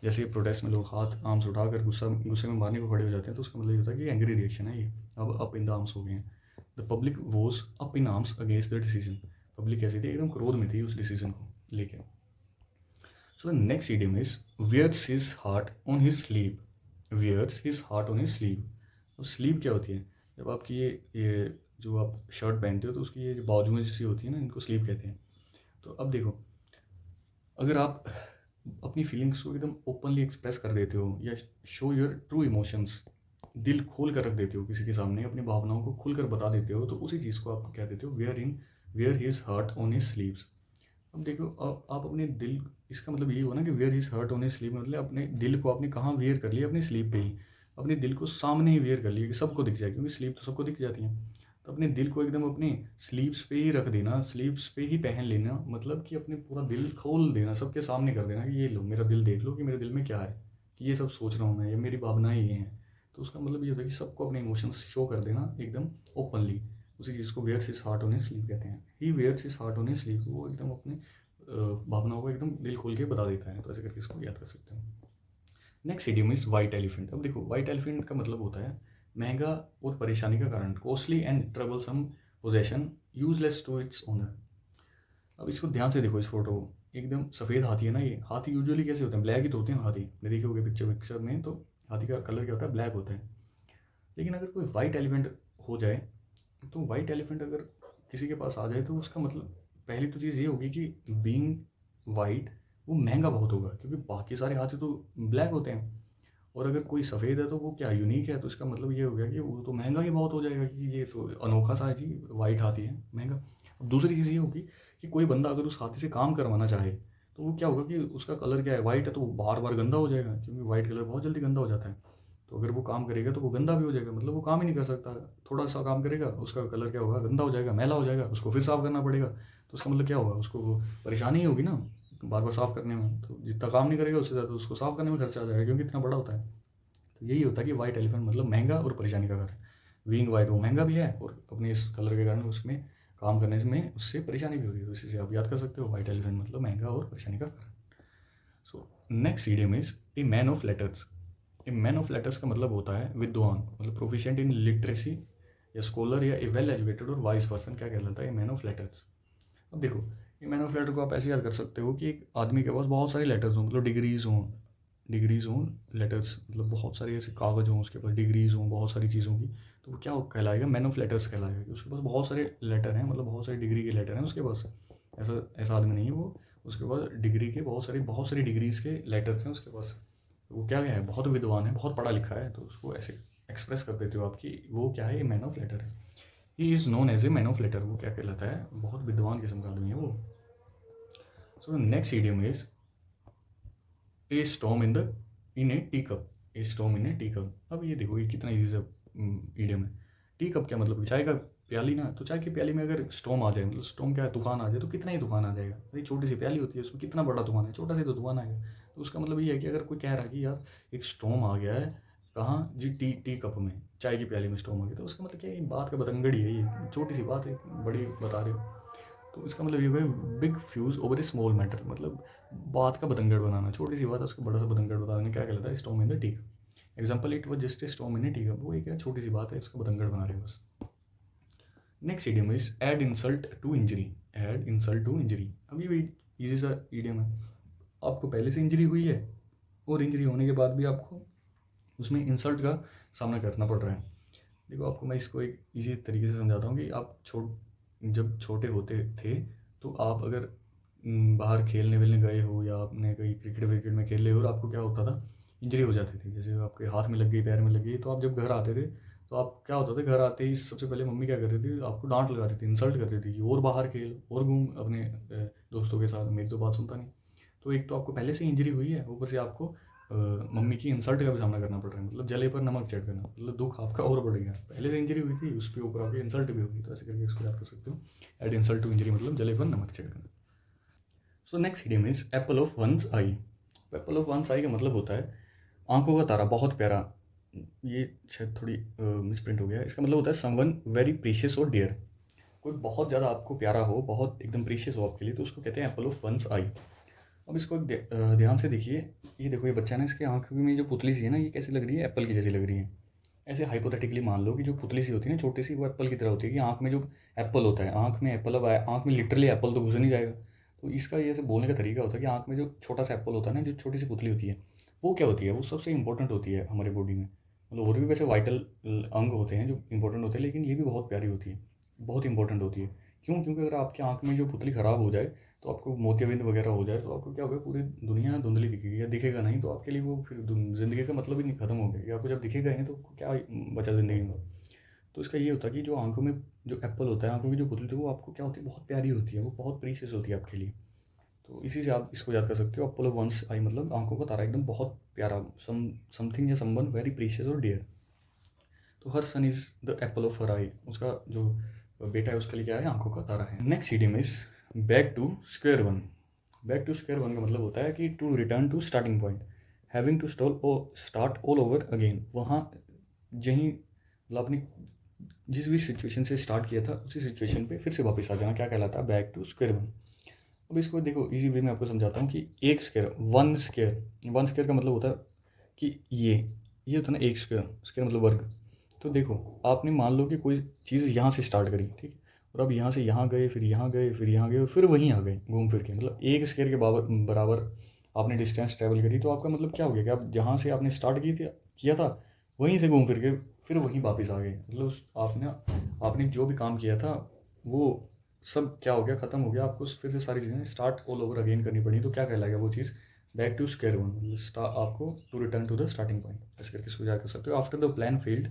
जैसे प्रोटेस्ट में लोग हाथ आर्म्स उठाकर गुस्से में मारने को खड़े हो जाते हैं, तो उसका मतलब ये होता है कि एंग्री रिएक्शन है, ये अब अप इन द आर्म्स हो गए हैं। The public was up in arms against the decision, public कैसी थी, एकदम क्रोध में थी उस डिसीजन को लेके। So the next idiom is wears his heart on his sleeve, wears his heart on his sleeve. तो स्लीव क्या होती है, जब आपकी ये जो आप शर्ट पहनते हो तो उसकी ये जो बाजुएं जैसी होती है ना, इनको स्लीव कहते हैं। तो अब देखो, अगर आप अपनी फीलिंग्स को एकदम ओपनली एक्सप्रेस कर देते हो या शो योर ट्रू इमोशंस, दिल खोल कर रख देते हो किसी के सामने, अपनी भावनाओं को खुल कर बता देते हो, तो उसी चीज़ को आप क्या देते हो, wear his heart on his sleeves. अब देखो, आप अपने दिल, इसका मतलब ये हुआ ना कि wear his heart on his sleeve, मतलब अपने दिल को आपने कहाँ वेयर कर लिया, अपनी स्लीव पे ही, अपने दिल को सामने ही वेयर कर लिया कि सबको दिख जाए, क्योंकि स्लीव तो सबको दिख जाती है। तो अपने दिल को एकदम अपनी स्लीव्स पे ही रख देना, स्लीव्स पे ही पहन लेना, मतलब कि अपने पूरा दिल खोल देना, सबके सामने कर देना कि ये लो मेरा दिल, देख लो कि मेरे दिल में क्या है, कि ये सब सोच रहा हूँ मैं, ये मेरी भावनाएं ये हैं। तो उसका मतलब ये होता है कि सबको अपने इमोशंस शो कर देना एकदम ओपनली। उसी चीज़ को wears his heart on his sleeve कहते हैं। He wears his heart on his sleeve, वो एकदम अपने भावनाओं को एकदम दिल खोल के बता देता है। तो ऐसे करके इसको याद कर सकते हैं। Next idiom is white elephant. अब देखो, वाइट एलिफेंट का मतलब होता है महंगा और परेशानी का कारण, costly and troublesome possession, useless to its owner. अब इसको ध्यान से देखो, इस फोटो को, एकदम सफ़ेद हाथी है ना ये। हाथी यूजुअली कैसे होते हैं, ब्लैक ही तो होते हैं हाथी, ने देखे होंगे पिक्चर में, तो हाथी का कलर क्या होता है, ब्लैक होता है। लेकिन अगर कोई वाइट एलिफेंट हो जाए, तो वाइट एलिफेंट अगर किसी के पास आ जाए, तो उसका मतलब पहली तो चीज़ ये होगी कि बीइंग वाइट वो महंगा बहुत होगा, क्योंकि बाकी सारे हाथी तो ब्लैक होते हैं। और अगर कोई सफ़ेद है तो वो क्या यूनिक है, तो इसका मतलब ये हो गया कि वो तो महंगा ही बहुत हो जाएगा, कि ये तो अनोखा सा है जी, वाइट हाथी है, महंगा। अब दूसरी चीज़ ये होगी कि कोई बंदा अगर उस हाथी से काम करवाना चाहे, तो वो क्या होगा कि उसका कलर क्या है, वाइट है, तो वो बार बार गंदा हो जाएगा, क्योंकि वाइट कलर बहुत जल्दी गंदा हो जाता है। तो अगर वो काम करेगा तो वो गंदा भी हो जाएगा, मतलब वो काम ही नहीं कर सकता। थोड़ा सा काम करेगा, उसका कलर क्या होगा, गंदा हो जाएगा, मैला हो जाएगा, उसको फिर साफ़ करना पड़ेगा। तो उसका मतलब क्या होगा, उसको वो परेशानी ही होगी ना बार बार साफ़ करने में। तो जितना काम नहीं करेगा उससे ज़्यादा उसको साफ़ करने में खर्चा आ जाएगा, क्योंकि इतना बड़ा होता है। तो यही होता है कि वाइट एलिफेंट मतलब महंगा और परेशानी का कारण। बीइंग वाइट वो महंगा भी है, और अपने इस कलर के कारण उसमें काम करने में उससे परेशानी भी हो रही है। तो इसी से आप याद कर सकते हो, वाइट एलिफेंट मतलब महंगा और परेशानी का कारण। सो next idiom is a man of letters. A man of letters का मतलब होता है विद्वान, मतलब प्रोफिशिएंट इन लिटरेसी या स्कॉलर या ए वेल एजुकेटेड और वाइज पर्सन, क्या कहलाता है, ए मैन ऑफ लेटर्स। अब देखो, ये मैन ऑफ लेटर को आप ऐसे याद कर सकते हो कि एक आदमी के पास बहुत सारे लेटर्स हों, मतलब डिग्रीज हों, लेटर्स मतलब बहुत सारे ऐसे कागज़ हों, उसके पास डिग्रीज हों बहुत सारी चीज़ों की, तो वो क्या कहलाएगा, मैन ऑफ लेटर्स कहलाएगा। कि उसके पास बहुत सारे लेटर हैं, मतलब बहुत सारी डिग्री के लेटर हैं उसके पास। ऐसा ऐसा आदमी नहीं है वो, उसके पास डिग्री के बहुत सारी डिग्रीज के लेटर्स हैं उसके पास। तो वो क्या है, बहुत विद्वान है, बहुत पढ़ा लिखा है, तो उसको ऐसे एक्सप्रेस कर देते हो आपकी, वो क्या है, ये मैन ऑफ लेटर है। He is known as a man of letter, वो क्या कहलाता है, बहुत विद्वान किस्म का आदमी है वो। सो next idiom is a storm in A tea cup, A storm in A tea cup. अब ये देखो, ये कितना ईजी सा इडियम है। टी कप क्या मतलब, चाय का प्याली ना, तो चाय की प्याली में अगर स्टॉर्म आ जाए, मतलब स्टॉर्म क्या है, तूफान आ जाए, तो कितना ही तूफान आ जाएगा। अरे छोटी सी प्याली होती है, उसमें कितना बड़ा तूफान है, छोटा सा तो तूफान आएगा। तो उसका मतलब ये है कि अगर कोई कह रहा है कि यार एक स्टॉर्म आ गया है, कहाँ जी, टी टी कप में, चाय की प्याली में स्टॉर्म आ गया, तो उसका मतलब क्या है, बात का बतंगड़ ही है, ये छोटी सी बात है, बड़ी बता रहे हो। तो इसका मतलब ये हुआ बिग फ्यूज ओवर ए स्मॉल मैटर, मतलब बात का बतंगड़ बनाना, छोटी सी बात है उसको बड़ा सा बतंगड़ बता देना, क्या कहलाता है, storm in the tea cup. Example, it was just a storm in A tea cup, वो एक छोटी सी बात है, उसको बतंगड़ बना रहे हो बस। Next idiom is add insult to injury, add insult to injury. अब ये भी ईजी सा इडियम है। आपको पहले से इंजरी हुई है, और इंजरी होने के बाद भी आपको उसमें इंसल्ट का सामना करना पड़ रहा है। देखो, आपको मैं इसको एक इजी तरीके से समझाता हूँ कि आप जब छोटे होते थे, तो आप अगर बाहर खेलने वेलने गए हो, या आपने कहीं क्रिकेट विकेट में खेल रहे हो, और आपको क्या होता था, इंजरी हो जाती थी, जैसे आपके हाथ में लग गई, पैर में लग गई, तो आप जब घर आते थे, तो आप क्या होता था, घर आते ही सबसे पहले मम्मी क्या करती थी, आपको डांट लगाती थी, इंसल्ट करती थी कि और बाहर खेल, और घूम अपने दोस्तों के साथ, मेरी तो बात सुनता नहीं। तो एक तो आपको पहले से इंजरी हुई है, ऊपर से आपको मम्मी की इंसल्ट का भी सामना करना पड़ रहा है, मतलब जले पर नमक छिड़कना, मतलब दुख आपका और बढ़ गया। पहले से इंजरी हुई थी, उस पर ऊपर आपकी इंसल्ट भी होगी, तो ऐसे करके इसको याद कर सकते हो, एड इंसल्ट टू इंजरी मतलब जले पर नमक छिड़कना। So next idiom is apple of one's eye. Apple of one's eye का मतलब होता है आंखों का तारा, बहुत प्यारा। ये शायद थोड़ी मिसप्रिंट हो गया है। इसका मतलब होता है समवन वेरी प्रीशियस और डियर, कोई बहुत ज़्यादा आपको प्यारा हो, बहुत एकदम प्रीशियस हो आपके लिए, तो उसको कहते हैं एप्पल ऑफ वंस आई। अब इसको ध्यान से देखिए, ये देखो ये बच्चा ना, इसके आँख में जो पुतली सी है ना, ये कैसी लग रही है, एप्पल की जैसी लग रही है। ऐसे हाइपोथेटिकली मान लो कि जो पुतली सी होती है ना छोटी सी, वो एप्पल की तरह होती है, कि आँख में जो एप्पल होता है, आँख में एप्पल, अब आँख में लिटरली एप्पल तो घुस नहीं जाएगा। तो इसका ये ऐसे बोलने का तरीका होता है कि आँख में जो छोटा सा एप्पल होता है ना, जो छोटी सी पुतली होती है, वो क्या होती है, वो सबसे इंपॉर्टेंट होती है हमारे बॉडी में। मतलब और भी वैसे वाइटल अंग होते हैं जो इंपॉर्टेंट होते हैं, लेकिन ये भी बहुत प्यारी होती है, बहुत इंपॉर्टेंट होती है। क्यों? क्योंकि अगर आपकी आँख में जो पुतली ख़राब हो जाए, तो आपको मोतियाबिंद वगैरह हो जाए, तो आपको क्या होगा, पूरी दुनिया धुंधली दिखेगी या दिखेगा नहीं, तो आपके लिए वो फिर ज़िंदगी का मतलब ही नहीं, ख़त्म हो गया। या आपको जब दिखेगा ही नहीं तो क्या बचा ज़िंदगी में। तो इसका ये होता है कि जो आंखों में जो एप्पल होता है, आंखों की जो पुतली होती है, वो आपको क्या होती है, बहुत प्यारी होती है, वो बहुत प्रीशियस होती है आपके लिए। तो इसी से आप इसको याद कर सकते हो, अपोलो वंस आई, मतलब आंखों का तारा, एकदम बहुत प्यारा, समथिंग या समवन वेरी प्रीशियस और डियर। तो her son is the apple of her eye, उसका जो बेटा है उसके लिए क्या है, आंखों का तारा है। Next idiom is back to square one. Back to square one का मतलब होता है कि to return to starting point, having to start all over again. वहाँ जहीं मतलब अपनी जिस भी सिचुएशन से स्टार्ट किया था, उसी सिचुएशन पे फिर से वापस आ जाना, क्या कहलाता है, बैक टू स्क्वायर वन। अब इसको देखो इजी वे में आपको समझाता हूँ कि एक स्क्वायर, वन स्क्वायर का मतलब होता है कि ये होता है ना, एक स्क्वायर, स्क्वायर मतलब वर्ग। तो देखो आपने मान लो कि कोई चीज़ यहाँ से स्टार्ट करी, ठीक है, और अब यहाँ से यहाँ गए, फिर यहाँ गए, फिर यहाँ गए, फिर वहीं आ गए घूम फिर के, मतलब एक स्क्वायर के बराबर आपने डिस्टेंस ट्रैवल करी। तो आपका मतलब क्या हो गया कि आप जहाँ से आपने स्टार्ट किया था, वहीं से घूम फिर के फिर वहीं वापस आ गए। मतलब आपने जो भी काम किया था, वो सब क्या हो गया, ख़त्म हो गया। आपको फिर से सारी चीज़ें स्टार्ट ऑल ओवर अगेन करनी पड़ी। तो क्या कहलाएगा वो चीज़, बैक टू स्क्वायर वन, मतलब आपको to return to the starting point, ऐसे करके इसको याद कर सकते हो। After the plan failed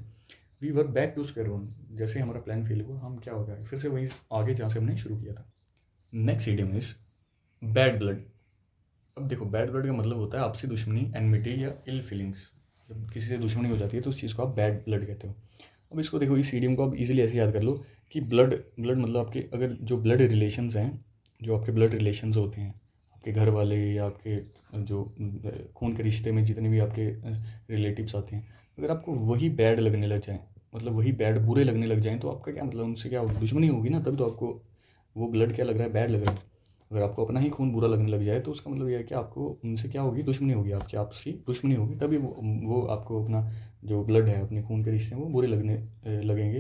we were back to square one, जैसे हमारा प्लान फेल हुआ, हम क्या हो गया, फिर से वहीं आगे जहाँ से हमने शुरू किया था। Next idiom is bad blood. अब देखो बैड ब्लड का मतलब होता है आपसी दुश्मनी, एनमिटी या इल फीलिंग्स। जब किसी से दुश्मनी हो जाती है तो उस चीज़ को आप बैड ब्लड कहते हो। अब इसको देखो, इस इडियम को आप इजीली ऐसे याद कर लो कि ब्लड ब्लड मतलब आपके अगर जो ब्लड रिलेशंस हैं, जो आपके ब्लड रिलेशंस होते हैं, आपके घर वाले या आपके जो खून के रिश्ते में जितने भी आपके रिलेटिव्स आते हैं, अगर आपको वही बैड लगने लग जाए, मतलब वही बैड बुरे लगने लग जाएँ, तो आपका क्या मतलब, उनसे क्या होगी, दुश्मनी होगी ना, तभी तो आपको वो ब्लड क्या लग रहा है, बैड लग रहा है। अगर आपको अपना ही खून बुरा लगने लग जाए, तो उसका मतलब ये है कि आपको उनसे क्या होगी, दुश्मनी होगी, आपकी आपसी दुश्मनी होगी, तभी वो आपको अपना जो ब्लड है, अपने खून के रिश्ते हैं, वो बुरे लगने लगेंगे,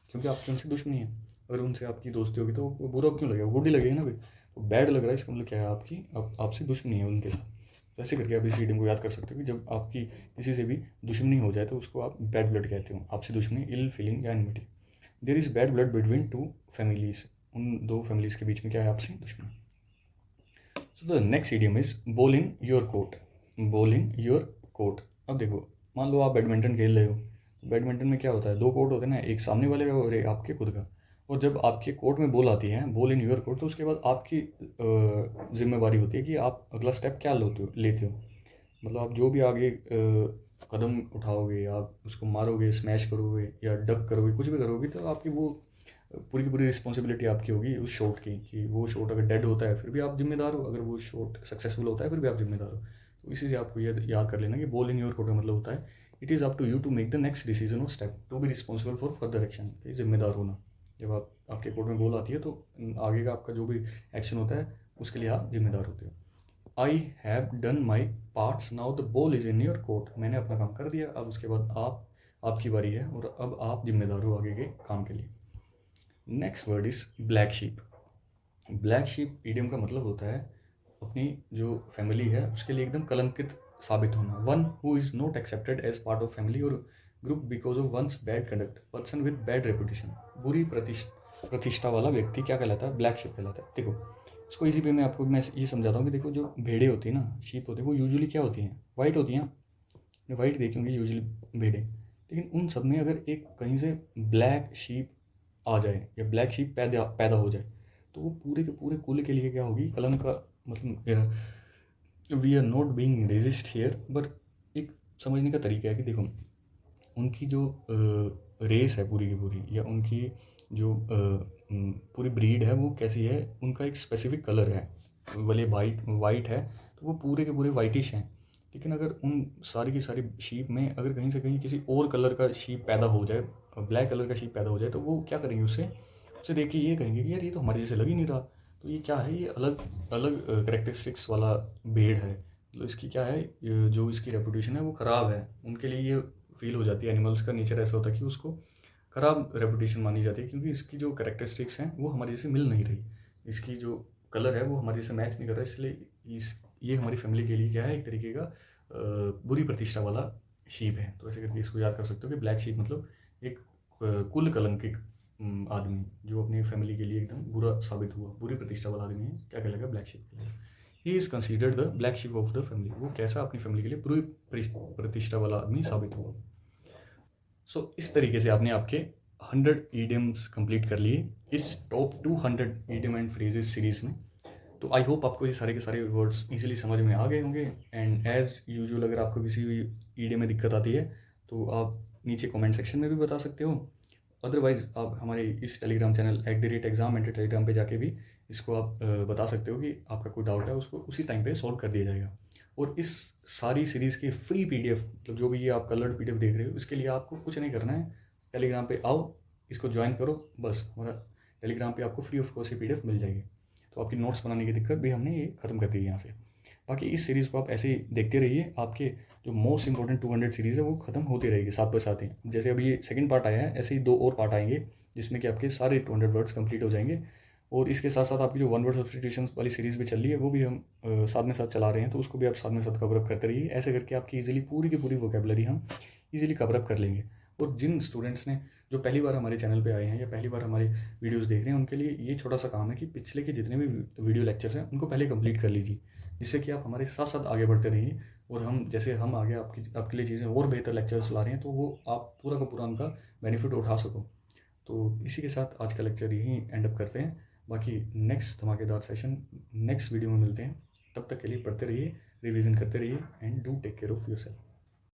क्योंकि आपकी उनसे दुश्मनी है। अगर उनसे आपकी दोस्ती होगी तो वो बुरा क्यों लगेगा, गुड ही लगेगा ना भाई। तो बैड लग रहा है, इसका मतलब क्या है, आपसे दुश्मनी है उनके साथ। ऐसे करके आप इस रीडिंग को याद कर सकते हो कि जब आपकी किसी से भी दुश्मनी हो जाए, तो उसको आप बैड ब्लड कहते हो, आपसी दुश्मनी, इल फीलिंग या enmity. There is bad blood between two families, उन दो फैमिलीज के बीच में क्या है, आपसी दुश्मनी। सो the next idiom is ball in your court. Ball in your court. अब देखो, मान लो आप बैडमिंटन खेल रहे हो, बैडमिंटन में क्या होता है, दो कोर्ट होते हैं ना, एक सामने वाले का और एक आपके खुद का। और जब आपके कोर्ट में बॉल आती है, बॉल इन योर कोर्ट, तो उसके बाद आपकी जिम्मेवारी होती है कि आप अगला स्टेप क्या लेते हो। मतलब आप जो भी आगे कदम उठाओगे, आप उसको मारोगे, स्मैश करोगे या डक करोगे, कुछ भी करोगे, तो आपकी वो पूरी की पूरी रिस्पॉन्सिबिलिटी आपकी होगी उस शॉट की, कि वो शॉट अगर डेड होता है फिर भी आप जिम्मेदार हो, अगर वो शॉट सक्सेसफुल होता है फिर भी आप जिम्मेदार हो। तो इसी से आपको ये याद कर लेना कि बॉल इन योर कोर्ट का मतलब होता है it is up to you to make the next decision और step to be responsible for further action. जिम्मेदार होना, जब आपके कोर्ट में बॉल आती है, तो आगे का आपका जो भी एक्शन होता है उसके लिए आप जिम्मेदार होते हो। I have done my parts, now the ball is in your court. मैंने अपना काम कर दिया, अब उसके बाद आपकी बारी है, और अब आप जिम्मेदार हो आगे के काम के लिए। Next word is black sheep. Black sheep idiom का मतलब होता है अपनी जो फैमिली है उसके लिए एकदम कलंकित साबित होना। One who is not accepted as part of family और group because of one's bad conduct, person with bad reputation. बुरी प्रतिष्ठा वाला व्यक्ति क्या कहलाता है, ब्लैक शीप कहलाता है। देखो इसको इसी पे मैं ये समझाता हूँ कि देखो जो भेड़े होती है ना, शीप होती है, वो यूजुअली क्या होती हैं, वाइट होती हैं। वाइट देखी होंगी यूजुअली भेड़े, लेकिन उन सब में अगर एक कहीं से ब्लैक शीप आ जाए या ब्लैक शीप पैदा पैदा हो जाए, तो वो पूरे के पूरे कुल के लिए क्या होगी, कलंक का मतलब। We are not being resist here, but एक समझने का तरीका है कि देखो उनकी जो रेस है पूरी की पूरी, या उनकी जो पूरी ब्रीड है वो कैसी है, उनका एक स्पेसिफिक कलर है, भले वाइट है, तो वो पूरे के पूरे वाइटिश हैं। लेकिन अगर उन सारी की सारी शीप में अगर कहीं से कहीं किसी और कलर का शीप पैदा हो जाए, ब्लैक कलर का शीप पैदा हो जाए, तो वो क्या करेंगे, उससे देख के ये कहेंगे कि यार ये तो हमारे जैसे लग ही नहीं रहा, तो ये क्या है, ये अलग अलग करेक्टरिस्टिक्स वाला भेड़ है। मतलब इसकी क्या है, ये जो इसकी रेपुटेशन है वो ख़राब है, उनके लिए ये फील हो जाती है। एनिमल्स का नेचर ऐसा होता है कि उसको ख़राब रेपुटेशन मानी जाती है, क्योंकि इसकी जो करेक्टरिस्टिक्स हैं वो हमारे जैसे मिल नहीं रही। इसकी जो कलर है वो हमारे जैसे मैच नहीं कर रहा, इसलिए ये हमारी फैमिली के लिए क्या है, एक तरीके का बुरी प्रतिष्ठा वाला शीप है। तो ऐसे करके इसको याद कर सकते हो कि ब्लैक शीप मतलब एक कुल कलंकित आदमी जो अपनी फैमिली के लिए एकदम बुरा साबित हुआ, बुरी प्रतिष्ठा वाला आदमी है, क्या कहलाएगा, ब्लैक शीप कहलाएगा। He is considered the black sheep of the family. वो कैसा अपनी फैमिली के लिए बुरी प्रतिष्ठा वाला आदमी साबित हुआ। सो इस तरीके से आपने आपके 100 ईडियम्स कंप्लीट कर लिए इस top 200 idiom and phrases series में। तो आई होप आपको ये सारे के सारे वर्ड्स इजीली समझ में आ गए होंगे। एंड एज़ यूजुअल अगर आपको किसी भी ईडियम में दिक्कत आती है तो आप नीचे कमेंट सेक्शन में भी बता सकते हो। अदरवाइज़ आप हमारे इस टेलीग्राम चैनल @exam टेलीग्राम पे जाके भी इसको आप बता सकते हो कि आपका कोई डाउट है, उसको उसी टाइम पे सॉल्व कर दिया जाएगा। और इस सारी सीरीज़ की फ्री पीडीएफ, मतलब जो भी ये आप कलर्ड पीडीएफ देख रहे हो, इसके लिए आपको कुछ नहीं करना है। टेलीग्राम पे आओ, इसको ज्वाइन करो, बस हमारा टेलीग्राम पे आपको फ्री ऑफ कॉस्ट ये पीडीएफ मिल जाएगी। तो आपकी नोट्स बनाने की दिक्कत भी हमने ये ख़त्म कर दी है यहाँ से। बाकी इस सीरीज़ को आप ऐसे ही देखते रहिए, आपके जो मोस्ट इंपॉर्टेंट 200 सीरीज़ है वो ख़त्म होती रहेगी साथ बाय साथ ही। जैसे अभी ये सेकंड पार्ट आया है, ऐसे ही 2 और पार्ट आएंगे जिसमें कि आपके सारे 200 वर्ड्स कंप्लीट हो जाएंगे। और इसके साथ साथ आपकी जो वन वर्ड सब्स्टिट्यूशन वाली सीरीज़ भी चल रही है वो भी हम साथ में साथ चला रहे हैं, तो उसको भी आप साथ में साथ कवर अप करते रहिए। ऐसे करके आपकी ईजिली पूरी की पूरी वोकेबलरी हम ईजिली कवर अप कर लेंगे। और जिन स्टूडेंट्स ने जो पहली बार हमारे चैनल पे आए हैं या पहली बार हमारे वीडियोस देख रहे हैं, उनके लिए ये छोटा सा काम है कि पिछले के जितने भी वीडियो लेक्चर्स हैं उनको पहले कंप्लीट कर लीजिए, जिससे कि आप हमारे साथ साथ आगे बढ़ते रहिए। और हम जैसे हम आगे आपके लिए चीज़ें और बेहतर लेक्चर्स ला रहे हैं, तो वो आप पूरा का पूरा उनका बेनिफिट उठा सको। तो इसी के साथ आज का लेक्चर यहीं एंड अप करते हैं। बाकी नेक्स्ट धमाकेदार सेशन नेक्स्ट वीडियो में मिलते हैं। तब तक के लिए पढ़ते रहिए, रिवीजन करते रहिए, and do take care of yourself.